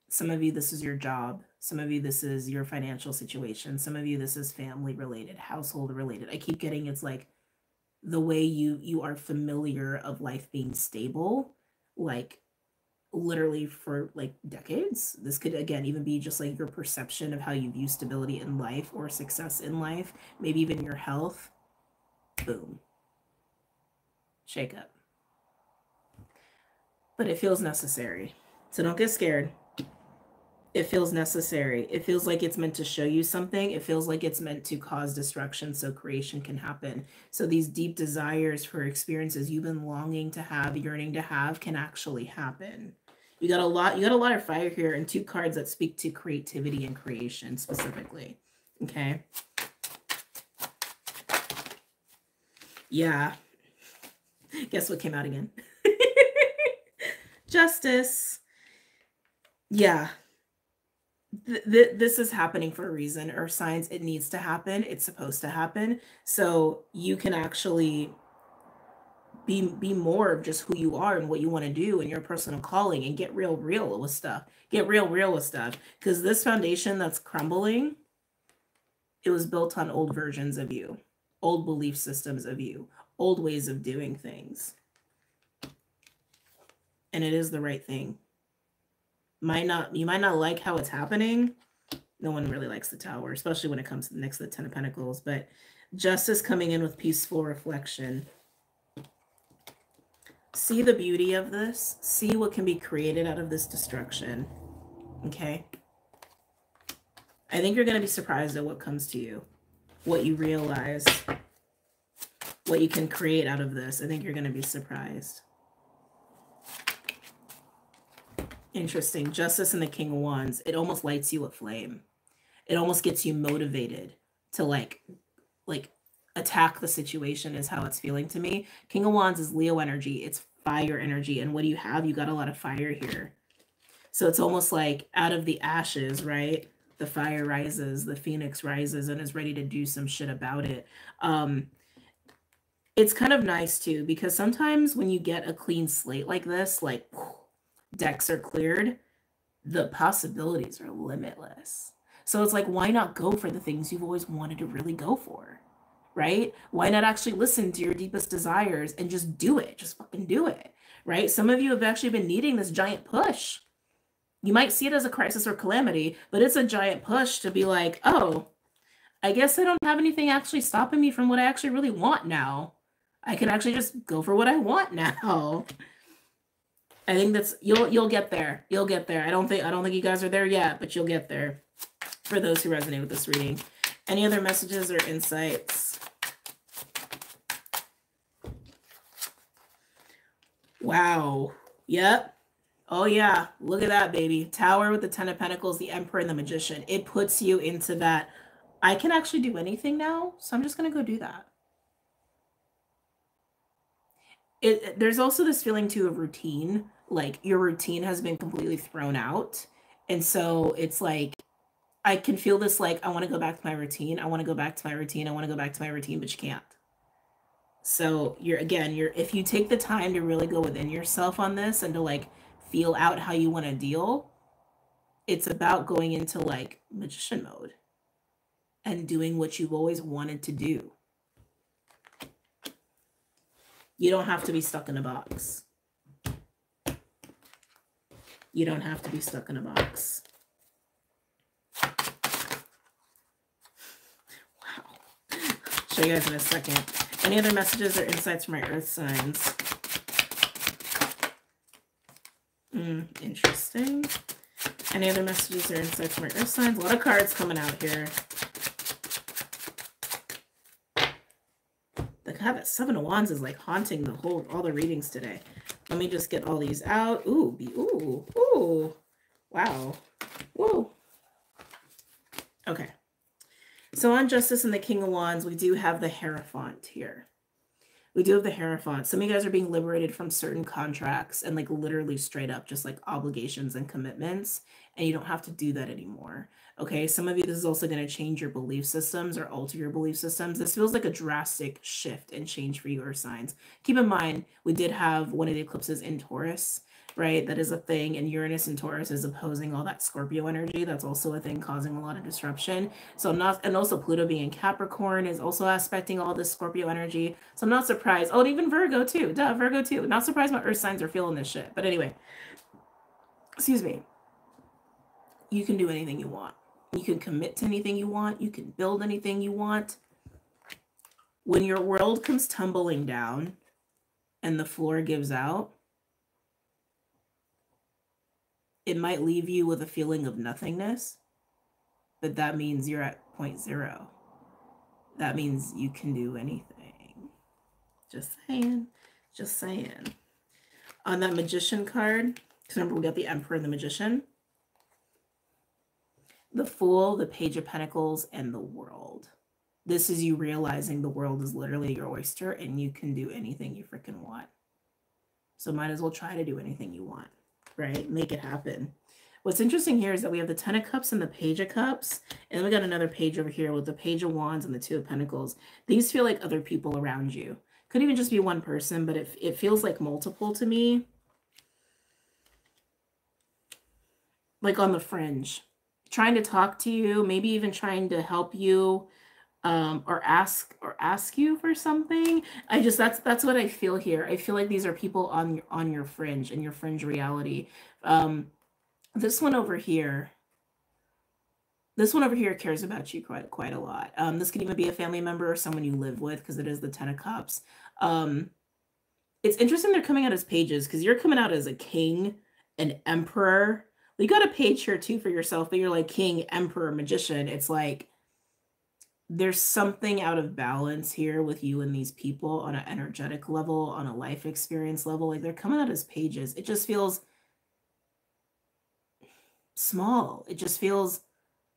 Some of you, this is your job. Some of you, this is your financial situation. Some of you, this is family related, household related. I keep getting, it's like the way you are familiar of life being stable, like literally for like decades. This could again even be just like your perception of how you view stability in life or success in life, maybe even your health. Boom. Shake up. But it feels necessary. So don't get scared. It feels necessary. It feels like it's meant to show you something. It feels like it's meant to cause destruction so creation can happen. So these deep desires for experiences you've been longing to have, yearning to have, can actually happen. You got a lot of fire here, and 2 cards that speak to creativity and creation specifically. Okay. Yeah. Guess what came out again? Justice. Yeah. This is happening for a reason. Earth signs, it needs to happen. It's supposed to happen. So you can actually be more of just who you are and what you want to do in your personal calling, and get real with stuff. Get real with stuff. Because this foundation that's crumbling, it was built on old versions of you, old belief systems of you, old ways of doing things. And it is the right thing. You might not like how it's happening. No one really likes the Tower, especially when it comes to next to the Ten of Pentacles. But justice coming in with peaceful reflection. See the beauty of this. See what can be created out of this destruction. Okay? I think you're going to be surprised at what comes to you. What you realize. What you can create out of this. I think you're going to be surprised. Interesting. Justice and the King of Wands. It almost lights you aflame. It almost gets you motivated to like attack the situation, is how it's feeling to me. King of Wands is Leo energy. It's fire energy. And what do you have? You got a lot of fire here. So it's almost like out of the ashes, right? The fire rises, the phoenix rises and is ready to do some shit about it. It's kind of nice too, because sometimes when you get a clean slate like this, like decks are cleared, the possibilities are limitless. So it's like, why not go for the things you've always wanted to really go for, right? Why not actually listen to your deepest desires and just do it? Just fucking do it, right? Some of you have actually been needing this giant push. You might see it as a crisis or calamity, but it's a giant push to be like, oh, I guess I don't have anything actually stopping me from what I actually really want now. I can actually just go for what I want now. I think that's you'll get there. You'll get there. I don't think you guys are there yet, but you'll get there. For those who resonate with this reading. Any other messages or insights? Wow. Yep. Oh yeah. Look at that, baby. Tower with the Ten of Pentacles, the Emperor and the Magician. It puts you into that, I can actually do anything now, so I'm just going to go do that. There's also this feeling too of routine. Like your routine has been completely thrown out. And so it's like, I can feel this, like, I want to go back to my routine. I want to go back to my routine. I want to go back to my routine, but you can't. So if you take the time to really go within yourself on this and to like feel out how you want to deal. It's about going into like magician mode and doing what you've always wanted to do. You don't have to be stuck in a box. You don't have to be stuck in a box. Wow. Show you guys in a second. Any other messages or insights for my earth signs? Interesting. Any other messages or insights for my earth signs? A lot of cards coming out here. God, that Seven of Wands is like haunting all the readings today. Let me just get all these out. Ooh, ooh, wow, whoa. Okay, so on Justice and the King of Wands, we do have the Hierophant here. We do have the Hierophant. Some of you guys are being liberated from certain contracts and like literally straight up just like obligations and commitments, and you don't have to do that anymore. Okay, some of you, this is also going to change your belief systems or alter your belief systems. This feels like a drastic shift and change for your signs. Keep in mind, we did have one of the eclipses in Taurus, right? That is a thing, and Uranus in Taurus is opposing all that Scorpio energy. That's also a thing causing a lot of disruption. So I'm not, and also Pluto being in Capricorn is also aspecting all this Scorpio energy. So I'm not surprised. Oh, and even Virgo too. Duh, Virgo too. Not surprised my earth signs are feeling this shit. But anyway, excuse me. You can do anything you want. You can commit to anything you want. You can build anything you want. When your world comes tumbling down and the floor gives out, it might leave you with a feeling of nothingness, but that means you're at point zero. That means you can do anything. Just saying. Just saying. On that Magician card, because remember we got the Emperor and the Magician, the Fool, the Page of Pentacles, and the World. This is you realizing the world is literally your oyster and you can do anything you freaking want. So might as well try to do anything you want, right? Make it happen. What's interesting here is that we have the Ten of Cups and the Page of Cups. And we got another page over here with the Page of Wands and the Two of Pentacles. These feel like other people around you. Could even just be one person, but it feels like multiple to me. Like on the fringe. Trying to talk to you, maybe even trying to help you, or ask you for something. That's what I feel here. I feel like these are people on your fringe, in your fringe reality. This one over here cares about you quite a lot. This could even be a family member or someone you live with, because it is the Ten of Cups. It's interesting they're coming out as pages, because you're coming out as a king, an emperor. You got a page here too for yourself, but you're like king, emperor, magician. It's like there's something out of balance here with you and these people on an energetic level, on a life experience level. Like they're coming out as pages. It just feels small. It just feels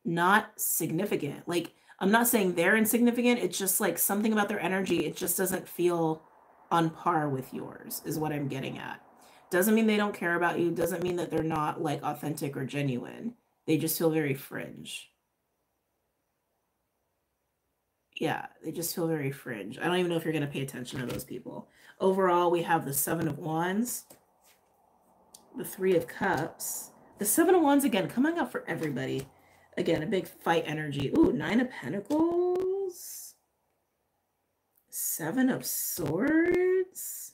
not significant. Like I'm not saying they're insignificant. It's just like something about their energy. It just doesn't feel on par with yours is what I'm getting at. Doesn't mean they don't care about you. Doesn't mean that they're not like authentic or genuine. They just feel very fringe. Yeah, they just feel very fringe. I don't even know if you're going to pay attention to those people. Overall, we have the Seven of Wands, the Three of Cups, the Seven of Wands again, coming up for everybody. Again, a big fight energy. Ooh, Nine of Pentacles, Seven of Swords,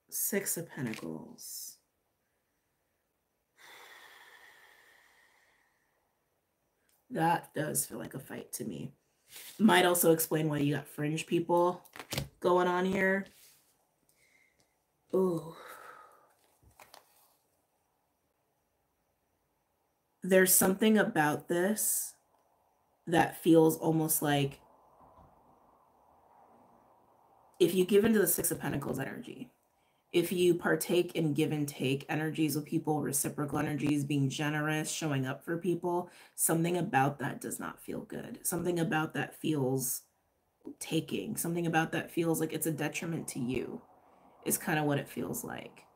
Six of Pentacles. That does feel like a fight to me. Might also explain why you got fringe people going on here. Ooh. There's something about this that feels almost like if you give into the Six of Pentacles energy, if you partake in give and take energies with people, reciprocal energies, being generous, showing up for people, something about that does not feel good. Something about that feels taking. Something about that feels like it's a detriment to you is kind of what it feels like.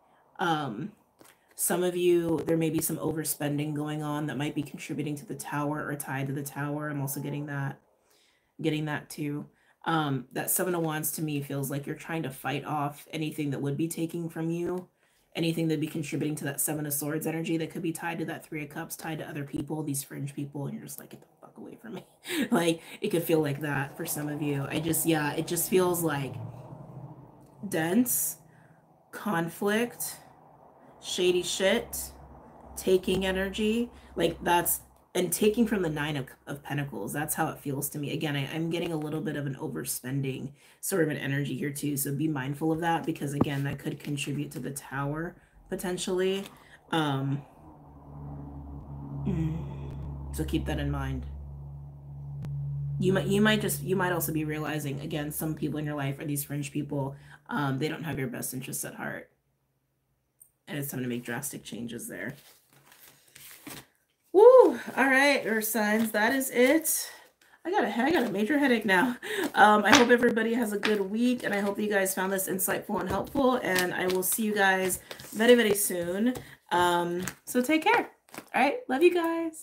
Some of you, there may be some overspending going on that might be contributing to the Tower or tied to the Tower. I'm also getting that too. That Seven of Wands to me feels like you're trying to fight off anything that would be taking from you. anything that'd be contributing to that Seven of Swords energy that could be tied to that Three of Cups, tied to other people, these fringe people, and you're just like, get the fuck away from me. Like, it could feel like that for some of you. Yeah, it just feels like dense, conflict, shady shit, taking energy, like that's, and taking from the Nine of Pentacles. That's how it feels to me. Again, I'm getting a little bit of an overspending sort of an energy here too. So be mindful of that, because again, that could contribute to the Tower potentially. So keep that in mind. You might also be realizing, again, some people in your life are these fringe people. They don't have your best interests at heart. And it's time to make drastic changes there. Woo! All right, Earth signs, that is it. I got a major headache now. I hope everybody has a good week, and I hope you guys found this insightful and helpful, and I will see you guys very, very soon. So take care. All right, love you guys.